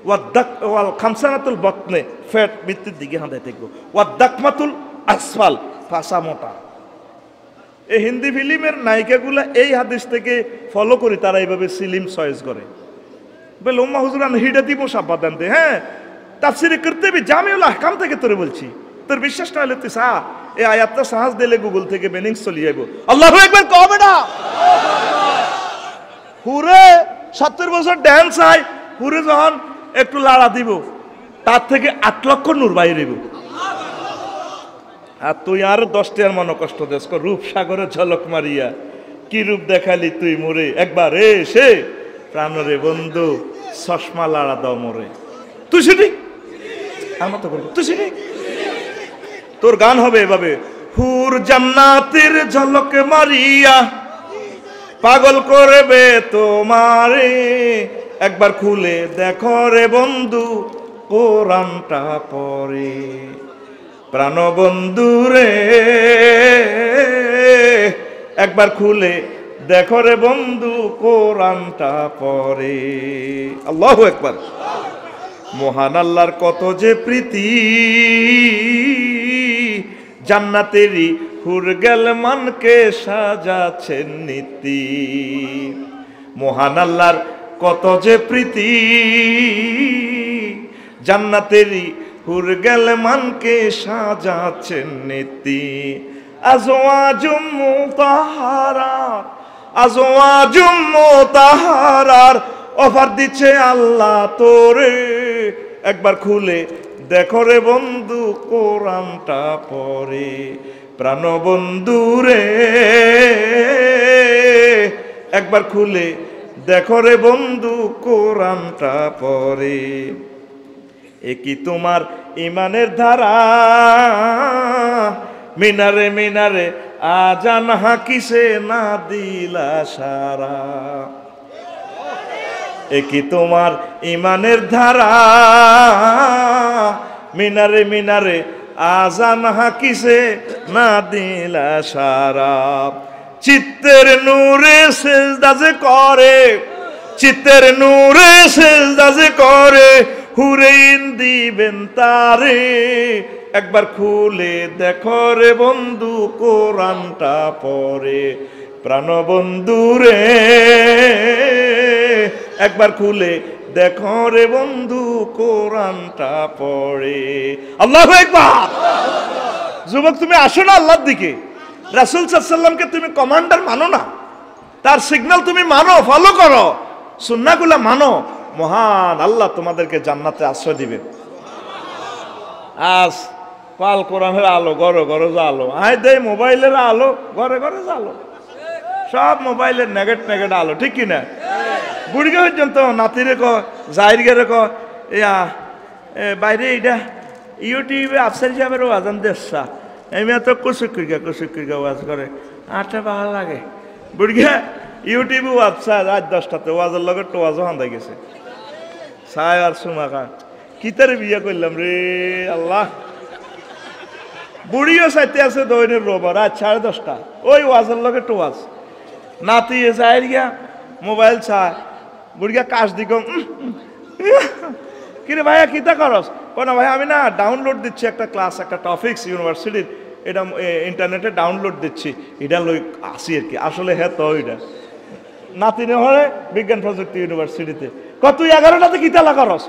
ওয়াল খামসানাতুল বাতনে ফ্যাট ভিতরের দিকে হাঁদাই থাকবো ওয়াদাকমাতুল আসফাল ফাসা মোটা এই হিন্দি ফিল্মের নায়িকাগুলা এই হাদিস থেকে ফলো করে তারা এইভাবে সিলিম চয়েস করে বলে উম্মা হুজুরান হিডা দিব সাবধান দে হ্যাঁ তাফসীরে কুরতুবী জামিউল আহকাম থেকে তোরে বলছি তোর বিশ্বাস না হলে তুই এই আয়াতটা সাহস দিলে গুগল থেকে বেনিংস চলে যাইব আল্লাহু আকবার কবে না হুরে 70 বছর ড্যান্স আই হুরে যখন একটু লাড়া দিব তার থেকে 8 লক্ষ নূর বাইরে দিব আর তুই আর 10 টার মন কষ্ট দেশ রূপ সাগরে ঝলক মারিয়া কি রূপ দেখালি তুই মোরে একবার এসে প্রাণরে বন্ধু চশমা লাড়া দাও মোরে তুই সেটি আমার তো করে তুই চিনি তোর গান হবে এভাবে হুর জান্নাতের ঝলক মারিয়া পাগল করবে তোমারে একবার খুলে দেখো রে বন্ধু কোরআনটা পড়ে প্রাণ বন্ধু রে একবার খুলে দেখো রে বন্ধু কোরআনটা পড়ে আল্লাহু আকবার মহান আল্লাহর কত যে প্রীতি জান্নাতেরই হুর গেলমানকে সাজাচ্ছেন নীতি মহান আল্লাহর কত যে প্রীতি জান্নাতেরই হুর গেলমানকে সাজাচ্ছেন নীতি আজওয়াজুম মুতাহারার আজওয়াজুম মুতাহারার অফার দিচ্ছে আল্লাহ তোরে একবার খুলে দেখো রে বন্ধু কোরআনটা পড়ে প্রাণ বন্ধু রে একবার খুলে দেখো রে বন্ধু কোরআনটা পড়ে এ কি তোমার ইমানের ধারা মিনারে মিনারে আজান হাকিসে না দিলা সারা এ কি তোমার ইমানের ধারা মিনারে মিনারে আজান হাকিসে না দিলা সারা চিত্তের নূরে সেজদা যে করে চিত্তের নূরে সেজদা যে করে হুরেইন দিবেন তারে একবার খুলে দেখো রে বন্ধু কোরআনটা পড়ে প্রাণ বন্ধু রে একবার খুলে দেখো রে বন্ধু কোরআনটা পড়ে আল্লাহু আকবার যুবক তুমি আসো না আল্লাহর দিকে রাসূল সাল্লাল্লাহু আলাইহি ওয়াসাল্লামকে তুমি কমান্ডার মানো না তার সিগন্যাল তুমি মানো ফলো করো সুন্নাহগুলো মানো মহান আল্লাহ তোমাদেরকে জান্নাতে আশ্রয় দিবে আজ পাল কোরআনের আলো ঘরে ঘরে জালো আয় দেয় মোবাইলের আলো ঘরে ঘরে জালো সব মোবাইলের নেগেট নেগেট আলো ঠিক কিনা বুড়িকে পর্যন্ত নাতিরে ক জাহিরকে ক ইয়া বাইরে এইটা ইউটিউবে আফসার সাহেবের ওয়াজান দেশা এমনি তো কুসুক করিকা ওয়াজ করে আটটা ভালো লাগে বুড়িকে ইউটিউবে ওয়াজা রাত 10টাতে ওয়াজের লগে টোয়াজও হান্দাই গেছে সায় আর সুমাকা কিতারে বিয়ে করলাম রে আল্লাহ বুড়িও চাইতে আছে দৈনের রোববার রাত 10:30 ওই ওয়াজের লগে টোয়াজ নাতি যাই গিয়া মোবাইল চায় বুড়িয়া কাশ দিক কিরে ভাইয়া কিতা করস কোন ভাই আমি না ডাউনলোড দিচ্ছি একটা ক্লাস একটা টপিক্স ইউনিভার্সিটির এটা ইন্টারনেটে ডাউনলোড দিচ্ছি এটা লই আসি আর কি আসলে হ্যাঁ তো ওইটা নাতিনে হলে বিজ্ঞান প্রযুক্তি ইউনিভার্সিটিতে তুই 11টাতে কিতালা করস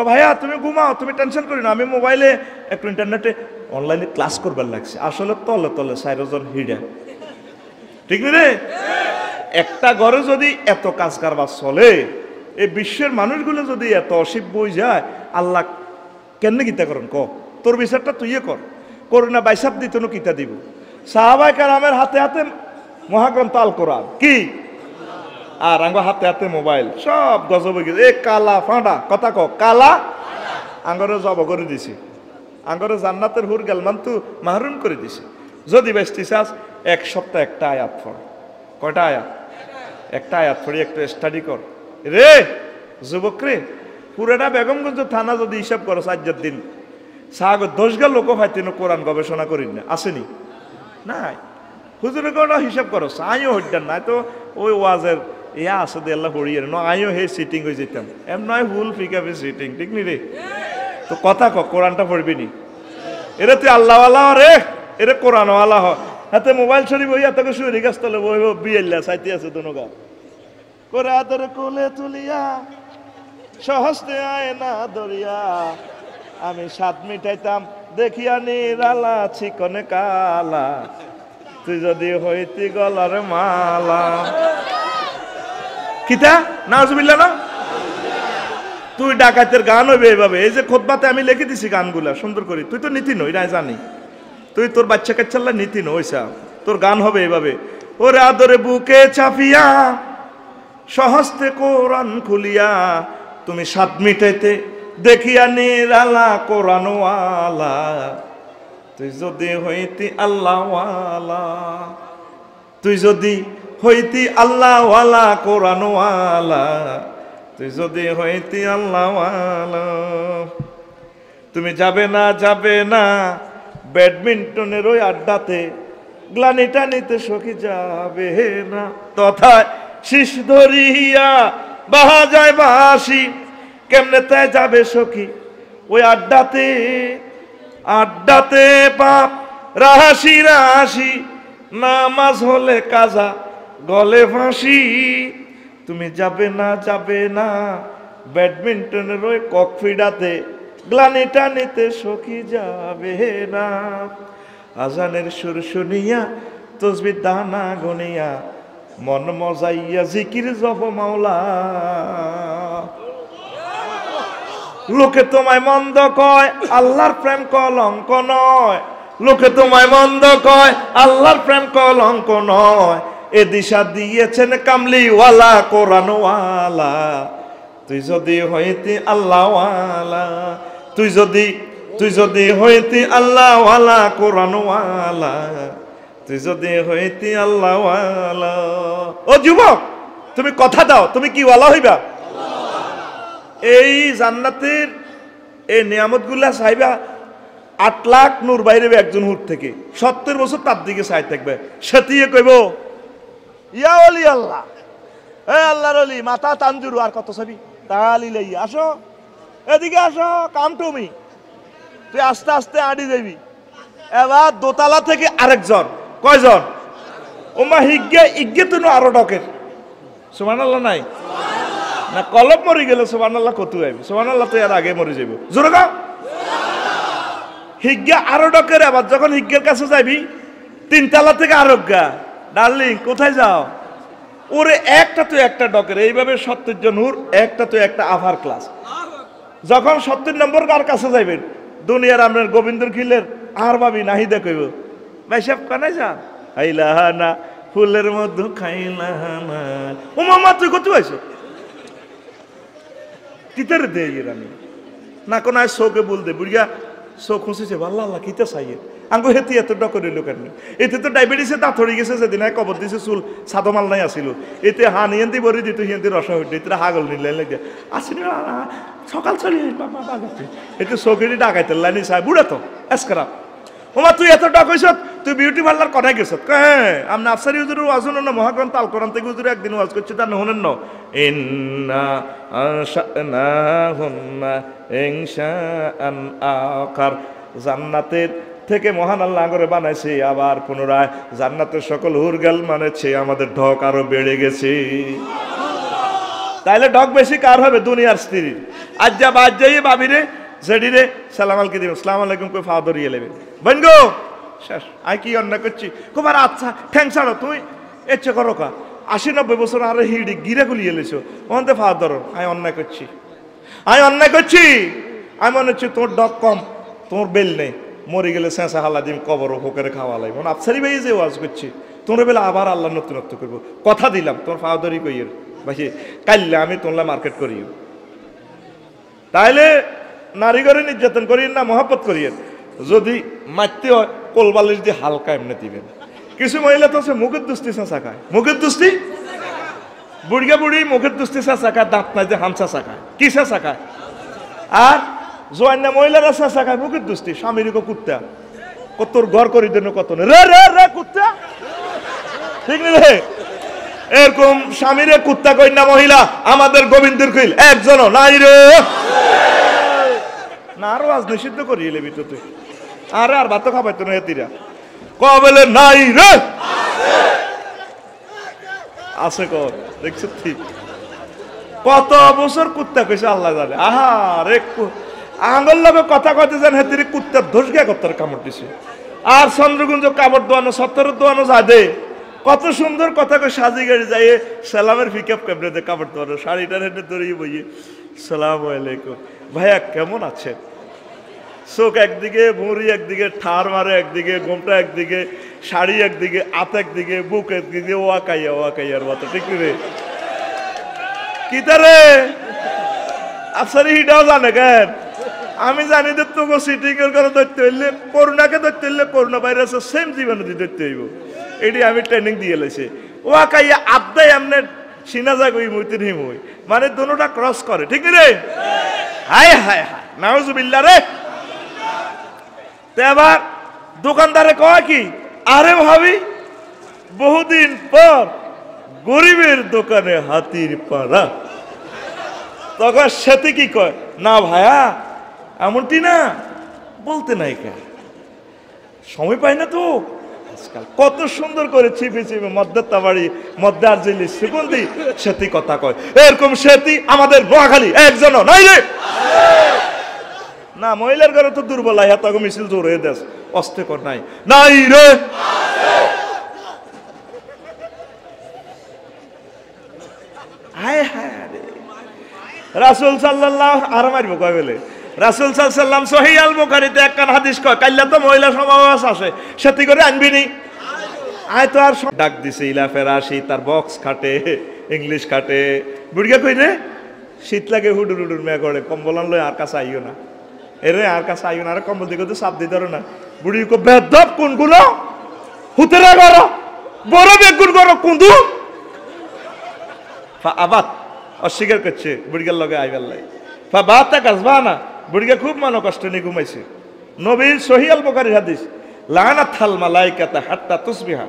ভাইয়া তুমি ঘুমাও তুমি টেনশন করি না আমি মোবাইলে একটু ইন্টারনেটে অনলাইনে ক্লাস করবার লাগছে আসলে তলে তলে 4 জন হিডা ঠিক রে একটা ঘরে যদি এত কাজ কারবার চলে এই বিশ্বের মানুষগুলো যদি এত অসিব বই যায় আল্লাহ কেন গীতা করেন ক তোর বিচারটা তুইয়ে কর করোনা বাইসাব দিত কিতা দিব সাহাবায়ে কেরামের হাতে হাতে মহাগ্রন্থ আল কোরআন কি আর আঙ্গ হাতে হাতে মোবাইল সব গজব গেছে এ কালা ফাঁটা কথা ক কালা আঙ্গরে জব করে দিছি আঙ্গরে জান্নাতের হুর গেলমান তু মাহরুম করে দিছি যদি বেস্টি চাস এক সপ্তাহ একটা আয়াত পড় কয়টা আয়াত একটা আয়াত পড়ি একটু স্টাডি কর রে যুবক রে পুরাটা বেগমগঞ্জ থানা যদি হিসাব করো 4 দিন সাগ 10 গা লোক ফাইতেন কোরআন গবেষণা করিন না আসেনি নাই হুজুরে কোনো হিসাব করো আইও হইতাম না তো ওই ওয়াজের ইয়া আছে দে আল্লাহ পড়িয়ে ন আইও হে সিটিং হয়ে যেতাম এম নয় ফুল ফিকাবে সিটিং ঠিক নি রে তো কথা ক কোরআনটা পড়বি নি এরে তুই আল্লাহওয়ালা রে এরে কোরআনওয়ালা হ হাতে মোবাইল শরীফ হইয়া তোকে শুয়ে গাছ তলে বই বিয়েল্লা সাইতে আছে দুনো গা করে আদর কোলে তুলিয়া সহস্তে আয় না দরিয়া আমি স্বাদ মিটাইতাম দেখিয়া নিরালা চিকনে কালা তুই যদি হইতি গলার মালা কিতা নাউজুবিল্লাহ না তুই ডাকাতের গান হইবে এইভাবে এই যে খুতবাতে আমি লিখে দিছি গানগুলা সুন্দর করে তুই তো নীতি নই না জানি তুই তোর বাচ্চা কাচ্চাল্লা নীতি নইসা তোর গান হবে এইভাবে ওরে আদরে বুকে চাপিয়া সহস্তে কোরআন খুলিয়া তুমি স্বাদ মিটাইতে দেখিয়া নিরালা কোরআনওয়ালা, তুই যদি হইতি আল্লাহওয়ালা, তুই যদি হইতি আল্লাহওয়ালা কোরআনওয়ালা, তুই যদি হইতি আল্লাহওয়ালা। তুমি যাবে না ব্যাডমিন্টনের ওই আড্ডাতে, গ্লানিটা নিতে সখী যাবে না, তথায় শীষ ধরিয়া বাহা যায় বাসি, কেমনে তাই যাবে সখী ওই আড্ডাতে, আড্ডাতে পাপ রাহাসি রাহাসি, নামাজ হলে কাজা গলে ফাঁসি। তুমি যাবে না ব্যাডমিন্টনের ওই ককফিডাতে, গ্লানিটা নিতে সখী যাবে না। আজানের সুর শুনিয়া তসবিহ দানা গনিয়া, মন মজাইয়া জিকির জপ মাওলা। লোকে তোমায় মন্দ কয়, আল্লাহর প্রেম কলঙ্ক নয়, লোকে তোমায় মন্দ কয়, আল্লাহর প্রেম কলঙ্ক নয়। এ দিশা দিয়েছেন কামলিওয়ালা কোরআনওয়ালা, তুই যদি হইতি আল্লাহওয়ালা, তুই যদি হইতি আল্লাহওয়ালা কোরআনওয়ালা, তুই যদি হইতি আল্লাহওয়ালা। ও যুবক, তুমি কথা দাও, তুমি কি ওয়ালা হইবা? এই জান্নাতের এই নিয়ামতগুলা চাইবা, 8 লাখ নূর বাইরে একজন হুর থেকে 70 বছর তার দিকে চাই থাকবে, সেতিয়ে কইব ইয়া ওলি আল্লাহ, এ আল্লাহর ওলি, মাথা তানজুরু, আর কত ছবি তালি লই আসো, এদিকে আসো, কাম তুমি। তুই আস্তে আস্তে আড়ি যাবি। এবার দোতলা থেকে আরেকজন, কয়জন? ওমা ইজ্ঞে তুনো আরো ডকের, সুবহানাল্লাহ নাই না, কলব মরি গেল সুবহানাল্লাহ কত আইব, সুবহানাল্লাহ তো এর আগে মরে যাইব, জোরে গাও। হিজ্ঞা আরো ডকের। আবার যখন হিজ্ঞের কাছে যাবি, 3 তলা থেকে আরোগ্যা, ডার্লিং কোথায় যাও? ওরে একটা তো একটা ডকের, এইভাবে 70 জন হুর, একটা তো একটা আভার ক্লাস। যখন 70 নম্বর কার কাছে যাইবেন, দুনিয়ার আপনার গোবিন্দর খিলের আর ভাবি নাহিদা কইব, ভাই সাহেব কানাই যা, আইলাহানা ফুলের মধ্যে খাইলাহানা। ও মামা তুই কত আইছো? কিতারে দে আমি না কোন আয় শোকে বলতে বুড়িয়া শোক খুঁজেছে, ভাল্লা আল্লাহ কিতা চাইয়ে আঙ্গু হেতি এত ডকরে লোকের নেই। এতে তো ডায়াবেটিসে দাঁত হয়ে গেছে, যেদিন কবর দিছে চুল সাদমাল নাই আসিল, এতে হান হিয়েন্দি বরি দিত, হিয়েন্দি রসা হইতে, এতে হাগল নিলে লেগে আসিনি সকাল চলি বাবা বাগাতে, এতে চোখেরই ডাকাইতে লাইনি চাই বুড়া তো এসকারা। ওমা তুই এত ডাক হইস, তুই বিউটি পার্লার কথাই গেছ? হ্যাঁ, আমরা আফসারি হুজুর ওয়াজ না, মহাগ্রন্থ আল কোরআন থেকে হুজুর একদিন ওয়াজ করছি, তার নহনেন ন ইন্না আনশানাহুন্না ইনশাআন আখার। জান্নাতের থেকে মহান আল্লাহ করে বানাইছে, আবার পুনরায় জান্নাতের সকল হুরগাল মানেছে, আমাদের ঢক আরো বেড়ে গেছে। তাইলে ঢক বেশি কার হবে? দুনিয়ার স্ত্রী। আজ যা বাদ যাই বাবিরে জেডি রে সালাম আলকে দিব, সালাম আলাইকুম কই ফা ধরিয়ে লেবে, বোন গো শেষ, আই কি অন্যায় করছি? খুবার আচ্ছা ঠ্যাং ছাড়ো, তুমি এচ্ছে করো কা, 80-90 বছর আরো হিড়ি গিরে গুলিয়ে এলেছো, ওখান ফা ধরো, আমি অন্যায় করছি, আমি মনে হচ্ছে তোর ডক কম, তোর বেল নেই, মরে গেলে চেঁচা হালা দিম, কবর হোকের খাওয়া লাগবে। আফসারি ভাই যে ওয়াজ করছি, তোর বেলা আবার আল্লাহ নতুনত্ব করবো, কথা দিলাম তোর ফা ধরি কইয়ের ভাই, কাইলে আমি তোমরা মার্কেট করি। তাইলে নারীগরে নির্যাতন করিয়েন না, মহাব্বত করিয়েন। যদি মারতে হয় কোলবালিশ দিয়ে হালকা এমনি দিবেন। কিছু মহিলা তো মুখের দুস্তি চেঁচা খায়, মুখের দুস্তি, বুড়িয়া বুড়ি মুখের দুস্তি চেঁচা খায়, দাঁত নাই যে হামচা চাকায়, কি চেঁচা খায়? আর জোয়ান্না মহিলারা চেঁচা খায় মুখের দুস্তি, স্বামীর কুত্তা, কতর ঘর করি দেন কত রে রে রে কুত্তা, ঠিক নেই রে? এরকম স্বামীরে কুত্তা কই না মহিলা আমাদের গোবিন্দের কইল একজনও নাই রে। না আরো আজ নিষিদ্ধ করিয়ে লেবি তো তুই, আরে আর ভাত খাবাইতো না এতিরা কবেলে নাই রে, আছে কর দেখছো ঠিক, কত বছর কুত্তা কইছে আল্লাহ জানে। আহা রে আঙ্গল লগে কথা কইতে যান হেতিরে কুত্তার ধস গিয়া কত্তার কামড় দিছে। আর চন্দ্রগুঞ্জ কামড় দোয়ানো, সত্তরের দোয়ানো যা দে, কত সুন্দর কথা কই সাজি গাড়ি যাই সালামের পিকআপ ক্যামেরা দিয়ে কাপড় দোয়ানো, শাড়িটার হেঁটে দড়িয়ে বইয়ে সালাম আলাইকুম ভাইয়া কেমন আছেন? চোখ একদিকে, ভুঁড়ি একদিকে, ঠার মারে একদিকে, ঘোমটা একদিকে, শাড়ি একদিকে, হাত একদিকে, বুক একদিকে, ওয়াকাইয়ার মতো, ঠিক রে? কি তারে আফসারি হিটাও জানে কেন আমি জানি যে তোকে সিটিংয়ের করে ধরতে হইলে করোনাকে ধরতে হইলে করোনা ভাইরাসের সেম জীবাণু দিয়ে ধরতে হইব এটি আমি ট্রেনিং দিয়ে লেছি ও কাইয়া আবদাই আমনে সিনা যাগই মুইতির হিমুই মানে দুটোটা ক্রস করে ঠিক রে হায় হায় হায় নাউজুবিল্লাহ রে তে আবার দোকানদারে কয় কি আরে ভাবি বহুদিন পর গরিবের দোকানে হাতির পাড়া তখন সাথে কি কয় না ভাইয়া এমনটি না বলতে নাই কেন সময় পাই না তো আজকাল কত সুন্দর করে ছিপে ছিপে মদ্যের তাবাড়ি মদ্যে আর জিনিস সুগন্ধি সেটি কথা কয় এরকম সেটি আমাদের নোয়াখালী একজনও নাই রে না মহিলার ঘরে তো দুর্বল হয় এত মিছিল জোর হয়ে দেশ অস্তেকর নাই নাই রে হায় হায় রে রাসূল সাল্লাল্লাহু আর মারব কয় বলে রাসূল সাল্লাল্লাহু আলাইহি সাল্লাম সহিহ আল বুখারীতে একখান হাদিস কয় কাল্লা তো মহিলা সমাবেশ আছে সেটি করে আনবি নি আয় তো আর ডাক দিছে ইলা ফেরাশি তার বক্স খাটে ইংলিশ খাটে বুড়িয়া কই রে শীত লাগে হুডুর হুডুর মে করে কম্বল আনলো আর কাছে আইও না এরে আর কাছে আইও না আর কম্বল দিকে তো চাপ দিতে না বুড়ি কো বেদব কোনগুলো হুতরে করো বড় বেগুন করো কুন্দু আবাদ অস্বীকার করছে বুড়িগার লগে আইবার লাই বাতা কাজবা না বুড়িগা খুব মানো কষ্ট নিয়ে ঘুমাইছে নবীর সহিহ আল বুখারীর হাদিস লানাতাল মালাইকাতা হাত্তা তুসবিহা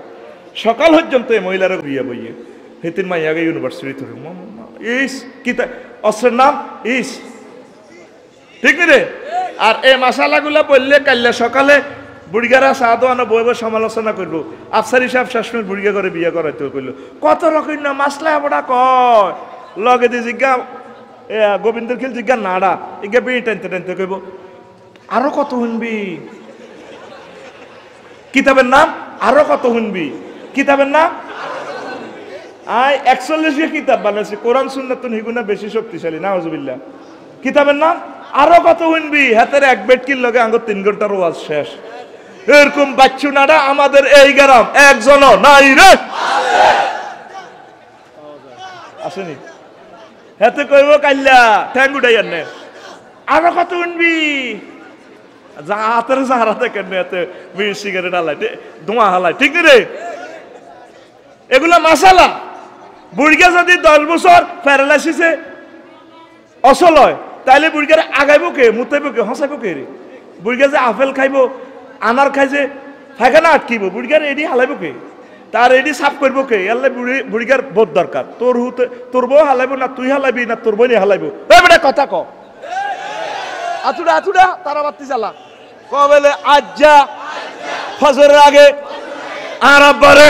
সকাল পর্যন্ত এই মহিলারা বিয়ে বইয়ে হেতির মাই আগে ইউনিভার্সিটি ধরে ইস কি অস্ত্রের নাম ইস ঠিক রে আর এই মশালাগুলা বললে কাল্লা সকালে বুড়িগারা সাদওয়ানো বইব সমালোচনা করবো আফসারি সাহেব শাসনের বুড়িগা করে বিয়ে করাইতে কইল কত রকম না মাসলা বড়া কয় লগে দি জিজ্ঞা গোবিন্দের খেল জিজ্ঞা নাড়া ইগা বিড়ি টানতে টানতে কইব আরো কত শুনবি কিতাবের নাম আরো কত শুনবি কিতাবের নাম আয় 41 কিতাব বানাইছে কোরআন সুন্নাত হিগুনা বেশি শক্তিশালী নাউজুবিল্লাহ কিতাবের নাম আরো কত শুনবি হাতের এক বেটকির লগে আঙ্গ 3 ঘন্টার ওয়াজ শেষ এরকম বাচ্চু নাড়া আমাদের এই গ্রাম একজনও নাই রে আসেনি হেতে কইব কাইল্লা ঠ্যাং উঠাই আনে আরো কত শুনবি যা হাতের সাহারাতে কেন এতে বিড়ি সিগারেট হালাই ধোঁয়া হালাই ঠিক রে এগুলা মাসালা বুড়িগা যদি 10 বছর প্যারালাইসিসে অসল হয় তাইলে বুড়িগারে আগাইব কে মুতাইব কে হসাইব কে রে বুড়িগা যে আপেল খাইব আনার খাই যে ফাইখানা আটকিব বুড়িগার এডি হালাইব কে তার এডি সাফ করবো কে এলে বুড়িগার বোধ দরকার তোর বউ হালাইব না তুই হালাইবি না তোর বই হালাইব এই বেটা কথা ক আতুডা আতুডা তারা বাতি জ্বালা কবেলে আজ্জা ফজরের আগে আর আব্বারে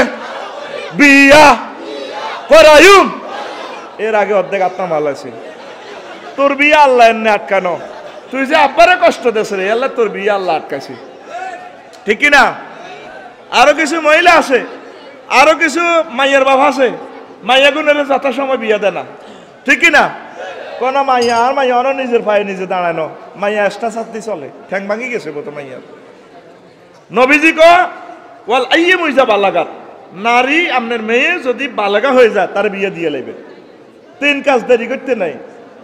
বিয়া করায়ুম এর আগে অর্ধেক আপনার ভালো আছে তোর বিয়া আল্লাহ এনে আটকানো তুই যে আব্বারে কষ্ট দেশ রে আল্লাহ তোর বিয়া আল্লাহ আটকাছি ঠিক না আরো কিছু মহিলা আছে আরো কিছু মাইয়ার বাবা আছে মাইয়া গুনের যথা সময় বিয়া দেয় না ঠিক না কোন মাইয়া আর মাইয়া অন নিজের পায়ে নিজে দাঁড়ানো মাইয়া এক্সট্রা ছাত্রী চলে ঠ্যাং ভাঙি গেছে কত মাইয়ার নবীজি কো ওয়াল আইয়্যিমু ইযা বালাগাত নারী আপনার মেয়ে যদি বালাগা হয়ে যায় তার বিয়ে দিয়ে লাইবে 3 কাজ দেরি করতে নাই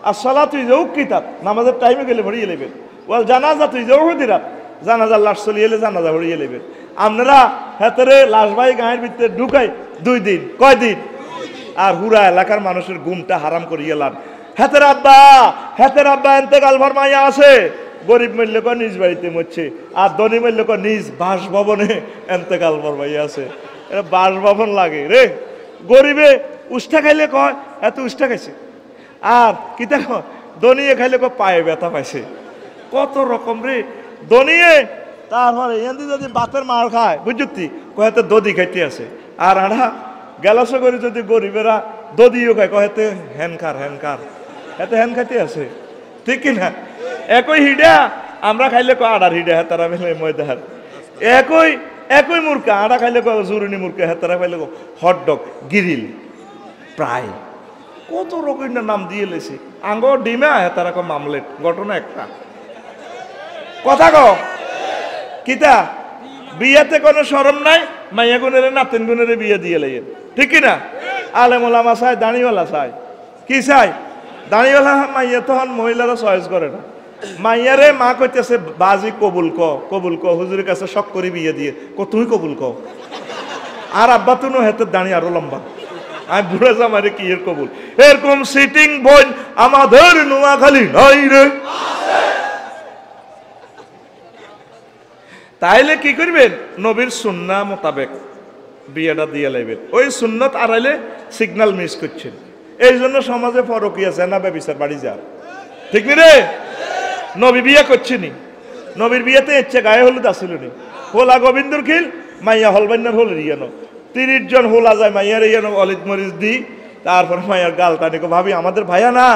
আর সালাতু ইয়াউকিতাত নামাজের টাইমে গেলে ভরিয়ে লাইবে ওয়াল জানাজাতু ইয়াউহুদিরাত জানাজার লাশ চলিয়ে এলে জানাজা ভরিয়ে লাইবে আপনারা হেতরে লাশ ভাই গায়ের ভিতরে ঢুকাই 2 দিন কয় দিন আর হুরা এলাকার মানুষের ঘুমটা হারাম করিয়ে লান হেতের আব্বা এতেকাল ফরমাইয়া আছে গরিব মূল্য কো নিজ বাড়িতে মরছে আর ধনী মূল্য কো নিজ বাসভবনে এতেকাল ফরমাইয়া আছে এটা বাসভবন লাগে রে গরিবে উষ্টা খাইলে কয় এত উষ্টা খাইছে আর কি দেখো ধনীয়ে খাইলে কয় পায়ে ব্যথা পাইছে কত রকম রে ধনীয়ে তারপরে এমনি যদি বাতের মার খায় বুঝতি কয়েতে দধি খাইতে আছে আর আড়া গেলাসো করে যদি গরিবেরা দধিও খায় কয়েতে হ্যানকার এতে হ্যান খাইতে আছে ঠিক কিনা একই হিডা আমরা খাইলে কয় আড়ার হিডা হেতারা মিলে ময়দার একই মুরকা আড়া খাইলে কয় জুরুনি মুরকা হেতারা খাইলে হটডগ গিরিল প্রায় কত রকমের নাম দিয়ে লেছি আঙ্গ ডিমা হেতারা কয় মামলেট ঘটনা একটা কথা কো কিতা বিয়াতে কোনো শরম নাই মাইয়া গুনের নাতিন গুনের বিয়ে দিয়ে লাইয়েন ঠিক কিনা আলেম ওলামা চাই দাঁড়িওয়ালা চাই কি চাই দাঁড়িয়েলা মাইয়া তখন মহিলারা চয়েস করে না, মাইয়ারে মা কইতেছে বাজি কবুল ক হুজুরের কাছে শখ করে বিয়ে দিয়ে তুই কবুল ক, আর আব্বা তুনো হেতে দাঁড়িয়ে আরো লম্বা, আমি বুড়ে জামারে কি এর কবুল। এরকম সিটিং বোন আমাদের নোয়াখালী নাই রে। তাইলে কি করবেন, নবীর সুন্নাহ মোতাবেক বিয়েটা দিয়ে লাইবেন। ওই সুন্নত আড়াইলে সিগন্যাল মিস করছেন, এই জন্য সমাজে ফরকি আছে না ব্যবিচার বাড়ি যা, ঠিক নি রে? নবী বিয়ে করছেনি, নবীর বিয়েতে ইচ্ছে গায়ে হলুদ আসিল নি, হোলা গোবিন্দর খিল মাইয়া হলবান্নার হল রিয়ানো 30 জন হোলা যায় মাইয়ার ইয়ানো অলিদ মরিচ দি, তারপর মাইয়ার গাল টানি ভাবি আমাদের ভাইয়া না,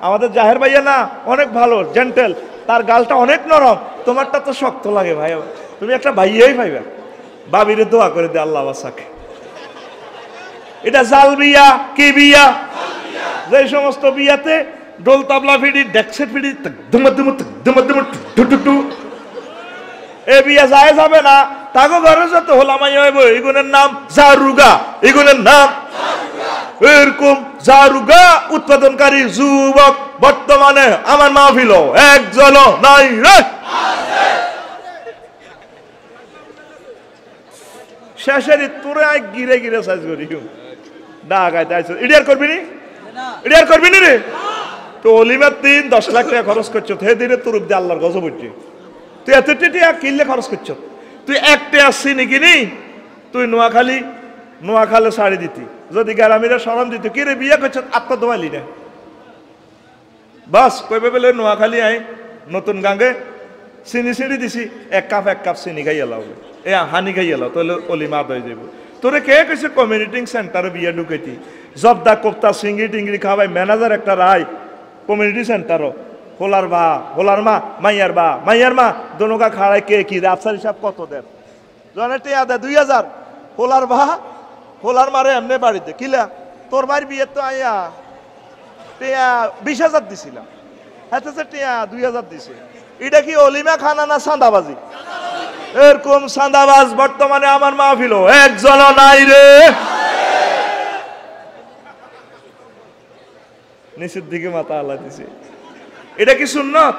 আমাদের জাহের ভাইয়া না, অনেক ভালো জেন্টেল, তার গালটা অনেক নরম, তোমারটা তো শক্ত লাগে ভাইয়া, তুমি একটা ভাইয়াই পাইবা। বাবিরে দোয়া করে দে আল্লাহ বাসাকে। এটা জাল বিয়া কি বিয়া? যে সমস্ত বিয়াতে ডোল তাবলা ফিডি ডেক্সেট ফিডি এ বিয়া যায় যাবে না। তাগো ঘরে যত হোলামাই হইব এগুনের নাম জারুগা, এগুনের নাম এরকম জারুগা উৎপাদনকারী যুবক বর্তমানে আমার মাহফিল একজন নাই রে। শেষের তোরে আই গিরে গিরে সাইজ করি ডাকাইতে আইছ, ইডিয়ার করবি নি, ইডিয়ার করবি নি রে। তো অলিমার 10 লাখ টাকা খরচ করছো, হে দিনে তোর উপদে আল্লাহর গজব হচ্ছে, তুই এত টিয়া কিনলে খরচ করছো, তুই একটা আসছি নাকি নি, তুই নোয়াখালে শাড়ি দিতি, যদি গ্রামীরা সরম দিত কি রে বিয়ে করছো আত্মা দোয়ালি না, বাস কইবে বলে নোয়াখালী আই নতুন গাঙ্গে চিনি চিনি দিছি, এক কাপ চিনি খাই এলাও, এ হানি খাই এলাও, তাহলে অলিমা হয়ে যাব। তোরে কে কইছে কমিউনিটি সেন্টারে বিয়ে ঢুকাইতি, জবদা কোপ্তা চিংড়ি টিংড়ি খাওয়াই ম্যানেজার একটা রায় কমিউনিটি সেন্টারও, হোলার মা মাইয়ার মা দোনোকা খাড়ায় কে কি আফসার হিসাব কত দেন, জনের টিয়া দেয় 2000, হোলার মারে এমনি বাড়িতে কিলা তোর মায়ের বিয়ে তো আইয়া টিয়া 20,000 দিছিলাম, হাতে টিয়া 2000 দিছে, এটা কি অলিমা খানা না চাঁদাবাজি? এরকম চাঁদাবাজ বর্তমানে আমার মাহফিল একজন নাই রে। নিচের দিকে মাথা আল্লাহ দিছে, এটা কি সুন্নত?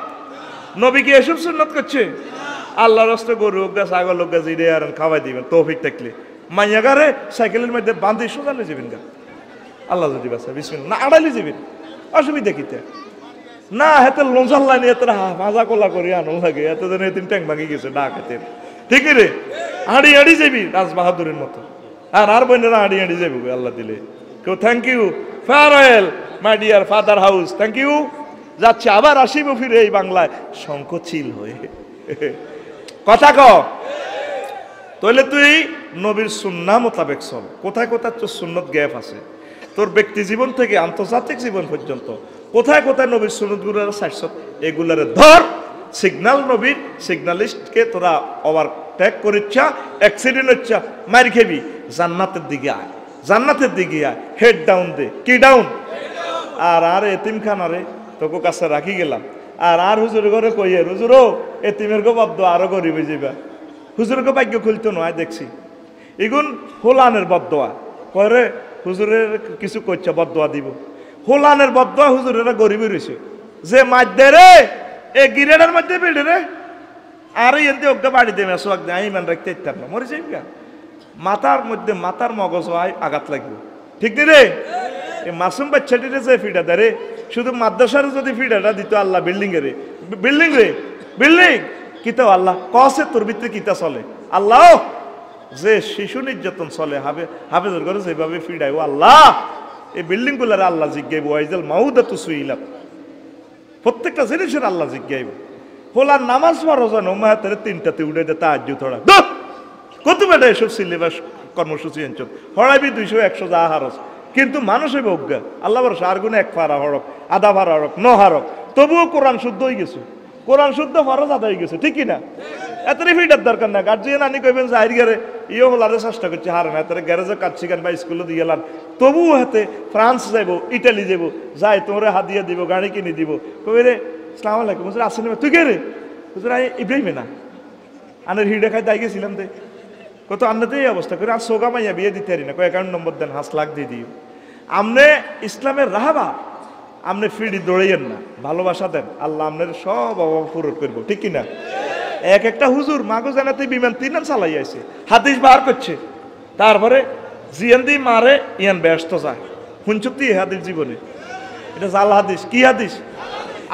নবী কি এসব সুন্নত করছে? আল্লাহ রাস্তে গরু হোক গা ছাগল হোক গা জিরে আর খাওয়াই দিবেন তৌফিক থাকলে, মাইয়া গারে সাইকেলের মধ্যে বাঁধে সোজালে যাবেন গা, আল্লাহ যদি বাসা বিসমিল্লাহ না আড়াইলে যাবেন, অসুবিধা কিতে না, হাতে লোঞ্জাল লাইনে এত ভাজা কোলা করি আনো লাগে, এত জন এদিন ট্যাং ভাঙি গেছে ডাক হাতে, ঠিক রে হাঁড়ি হাঁড়ি যাবি রাজ বাহাদুরের মতো, আর বোনেরা হাঁড়ি হাঁড়ি যাবি আল্লাহ দিলে। কেউ thank you farewell my dear father house, thank you, যাচ্ছে আবার আসিব ফিরে এই বাংলায় শঙ্খচিল হয়ে, কথা ক। তাহলে তুই নবীর সুন্নাহ মোতাবেক চল, কোথায় কোথায় তোর সুন্নত গ্যাপ আছে, তোর ব্যক্তি জীবন থেকে আন্তর্জাতিক জীবন পর্যন্ত কোথায় কোথায় নবীর সুন্নতগুলোর সাইজ এগুলারে ধর, সিগন্যাল নবীর সিগন্যালিস্টকে তোরা ওভারটেক করিচ্ছা, অ্যাক্সিডেন্ট হচ্ছা, মার খেবি, জান্নাতের দিকে আয়, জান্নাতের দিকে আয়, হেড ডাউন দে, কি ডাউন, আর এতিমখানারে তোকে কাছে রাখি গেলাম, আর হুজুরের ঘরে কইয়ে হুজুরও এতিমের গো বদ্ধ আরো গরিব হয়ে যাবা, হুজুরের গো ভাগ্য খুলতো নয় দেখছি, এগুন হোলানের বদোয়া কয়ে হুজুরের কিছু করছে বদোয়া দিব, হোলানের বদোয়া হুজুরেরা গরিব রয়েছে, যে মাধ্যে রে এ গিরেনের মধ্যে বেড়ে রে, আর এনতে ওকে বাড়ি দেবে সোয়াক দেয় ইমান রাখতে ইত্যার না মরে যাই গা, মাথার মধ্যে মাথার মগজ হয় আঘাত লাগবে, ঠিক নি রে? এই মাসুম বাচ্চাটিরে যে ফিডা দেয় রে, শুধু মাদ্রাসার যদি ফিডাটা দিত আল্লাহ বিল্ডিং এ রে, বিল্ডিং কিতা আল্লাহ কসে তোর ভিতরে কিতা চলে, আল্লাহ যে শিশু নির্যাতন চলে হাফেজের ঘরে যেভাবে ফিডাই, ও আল্লাহ এই বিল্ডিং গুলার আল্লাহ জিজ্ঞাইব, ওয়াইজাল মাউদা তু সুইলাম, প্রত্যেকটা জিনিসের আল্লাহ জিজ্ঞাইব। হোলার নামাজ পড়ো জানো মাহাতের 3টাতে উঠে দে তাহাজ্জুদ থোড়া কত বেটা এসব সিলেবাস কর্মসূচি আনছ, হড়াইবি 200-100 যা হারস, কিন্তু মানুষ হইব অজ্ঞা, আল্লাহ বরস আর গুণে 1 ফারা হরক, আধা ফারা হরক, 9 হারক, তবুও কোরআন শুদ্ধ হয়ে গেছে, কোরআন শুদ্ধ ফরজ আদায় হয়ে গেছে, ঠিক কিনা? এতটাই ফিটার দরকার না, গার্জিয়ান আনি কইবেন জাহির গেরে ইয়ে হলারে চেষ্টা করছে হারে না, এত গ্যারেজে কাজ শিখান বা স্কুলে দিয়ে গেলাম, তবুও হাতে ফ্রান্স যাইব, ইটালি যাইব, যাই তোমরা হাদিয়া দিব, গাড়ি কিনে দিব, কবে রে সালাম আলাইকুম হুজুর আসেন, তুই কে রে হুজুর? ইব্রাহিমে না আনের হিডে খাই তাই গেছিলাম দে, কত আন্নাতে এই অবস্থা করে আর সোগা মাইয়া বিয়ে দিতে পারি না, কয় অ্যাকাউন্ট নম্বর দেন 5 লাখ দিয়ে দিই। আমনে ইসলামের রাহাবা আপনি ফিরি দৌড়াইয়েন না, ভালোবাসা দেন, আল্লাহ আপনার সব অভাব পূরণ করবো, ঠিক কিনা? এক একটা হুজুর মাগো জানাতে বিমান 3 দিন চালাই আছে, হাদিস বার করছে, তারপরে জিয়ান দি মারে ইয়ান ব্যস্ত যায়। শুনছুতি হাদিস জীবনে? এটা জাল হাদিস। কি হাদিস?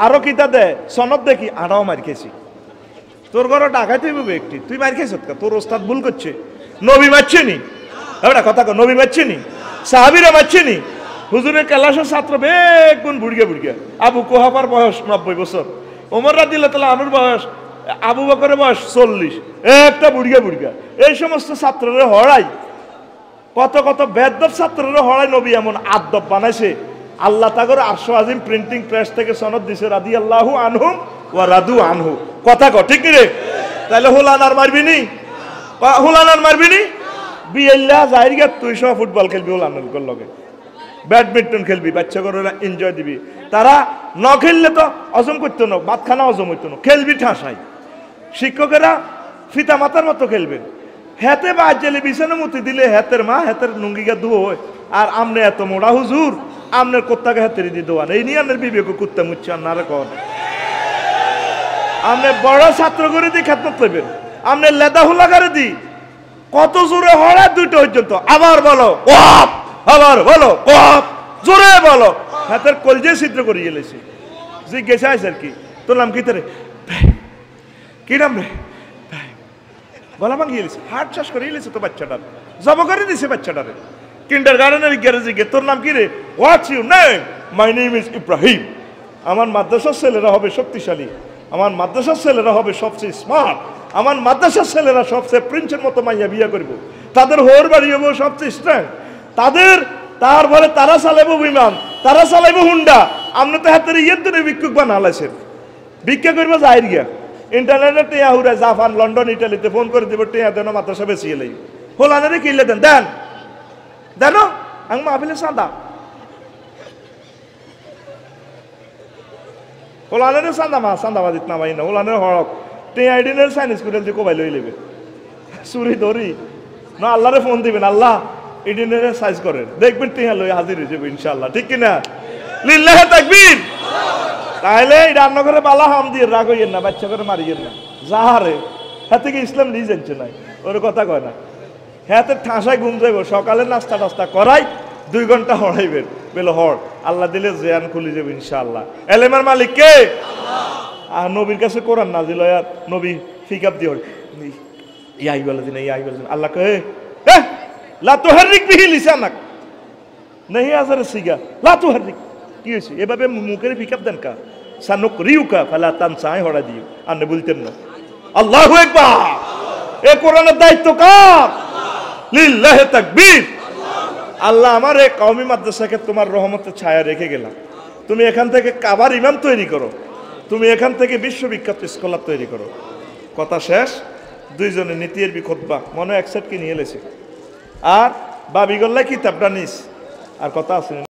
আরো কিতা দেয় সনদ দেখি, আড়াও মার খেয়েছি। তোর ঘরে ডাকাইতে হইব একটি, তুই মার খেয়েছ, তোর ওস্তাদ ভুল করছে। নবী মারছে নি, ওটা কথা কো, নবী মারছে নি, সাহাবীরা মারছে নি। হুজুরের ক্লাসের ছাত্র বেগুন বুড়িয়া বুড়িয়া। আবু কুহাফার বয়স 90 বছর, ওমর রাদিয়াল্লাহু তাআলা আনুর বয়স, আবু বকরের বয়স 40, একটা বুড়িয়া বুড়িয়া। এই সমস্ত ছাত্ররা হড়াই, কত কত বেদব ছাত্ররা হড়াই নবী এমন আদব বানাইছে। আল্লাহ তাগর আরশ আজিম প্রিন্টিং প্রেস থেকে সনদ দিছে, রাদিয়াল্লাহু আনহুম ওয়া রাদু আনহু। কথা কো, ঠিক রে? তাহলে হুলানার মারবি নি? হুলানার মারবি নি? বিয়াল্লাহ জাহিরগা তুই সব ফুটবল খেলবি হুলানার লগে, ব্যাডমিন্টন খেলবি, বাচ্চা করে এনজয় দিবি। তারা ন খেললে তো হজম করতো না, ভাত খানা হজম হইতো না, খেলবি ঠাসাই। শিক্ষকেরা ফিতা মাতার মতো খেলবেন। হেতে বা জেলে বিছানা মুতি দিলে হেতের মা হেতের নুঙ্গিগা ধুয়ো হয়। আর আমনে এত মোড়া হুজুর, আমনের কোত্তাকে হাতের দিয়ে দোয়ান, এই নিয়ে আপনার বিবেক কুত্তা মুচ্ছে আন্নারে কন। আপনি বড় ছাত্র করে দিয়ে খেতমত করবেন, আপনি লেদা হুলা করে দি কত জোরে হড়া 2টা পর্যন্ত। আবার বলো কপ, আবার বলো কপ, জোরে বলো। হাতের কলজে ছিদ্র করে গেলেছি। জিজ্ঞাসা আছে আর কি, তোর নাম কি? তোরে কি নাম রে? গলা ভাঙিয়ে গেছে, হার্ট চাষ করে গেলেছে তো বাচ্চাটার, জব করে দিছে বাচ্চাটারে। কিন্ডার গার্ডেনের গ্যারেজে গিয়ে তোর নাম কি রে? What's your name? My name is Ibrahim. আমার মাদ্রাসার ছেলেরা হবে শক্তিশালী, আমার মাদ্রাসার ছেলেরা হবে সবচেয়ে স্মার্ট, আমার মাদ্রাসার ছেলেরা সবচেয়ে প্রিন্সের মতো মাইয়া বিয়া করব, তাদের হোর বাড়ি হবো সবচেয়ে স্ট্রং, তাদের তারপরে তারা চালাইব বিমান, তারা চালাইব হুন্ডা। আপনি তো হাতের ইয়ের ধরে ভিক্ষুক বানালাইছেন, ভিক্ষা করবো যাইর গিয়া ইন্টারনেটে টিয়া হুরা জাপান লন্ডন ইটালিতে ফোন করে দিব, টিয়া দেন মাদ্রাসা বেশি এলেই হোলানের কিনলে দেন দেন দেন আমি মাহফিলে চাঁদা, হোলানের চাঁদা মা চাঁদাবাদিত নামাই না, হোলানের হড়ক টিয়া আইডিনের চাইনিজ করে দিয়ে কোবাই লই লেবে চুরি ধরি না। আল্লাহরে ফোন দিবেন, আল্লাহ ইডিনের সাইজ করেন, দেখবেন টিয়া লই হাজির হয়ে যাবে ইনশাআল্লাহ, ঠিক কিনা? লিল্লাহে তাকবীর। তাহলে এই রান্নাঘরে বালা হাম দিয়ে রাগ হইয়েন না, বাচ্চা করে মারিয়েন না। যাহারে হ্যাঁ থেকে ইসলাম নিয়ে জানছে না, ওর কথা কয় না। হ্যাঁ ঠাঁসায় ঘুম যাইব, সকালে নাস্তা টাস্তা করাই 2 ঘন্টা হড়াইবেন, বেলো হড় আল্লাহ দিলে জেয়ান খুলে যাবে ইনশাআল্লাহ। এলেমের মালিক কে? আর নবীর কাছে কোরআন নাজিল হয়, আর নবী ফিক আপ দিয়ে ইয়াই বলে দিন, ইয়াই বলে দিন। আল্লাহ কহে লা তুহাররিক বিহি লিসানাক, নেহি আজারে সিগা লা তুহাররিক। কি হয়েছে? এভাবে মুখের ফিক আপ দেন কা? সানুকরিউকা ফালা তানসাই হড়া দিও, আপনি বলতেন না। আল্লাহু আকবার। এ কোরআনের দায়িত্ব কার? লিল্লাহি তাকবীর। আল্লাহ আমার এই কওমি মাদ্রাসাকে তোমার রহমতের ছায়া রেখে গেলাম, তুমি এখান থেকে কাবার ইমাম তৈরি করো, তুমি এখান থেকে বিশ্ববিখ্যাত স্কলার তৈরি করো। কথা শেষ। 2 জনে নীতির বিখতবা মনে এক সেট কি নিয়ে এলেছে, আর বাবিগল্লা কিতাবটা নিস, আর কথা আছে।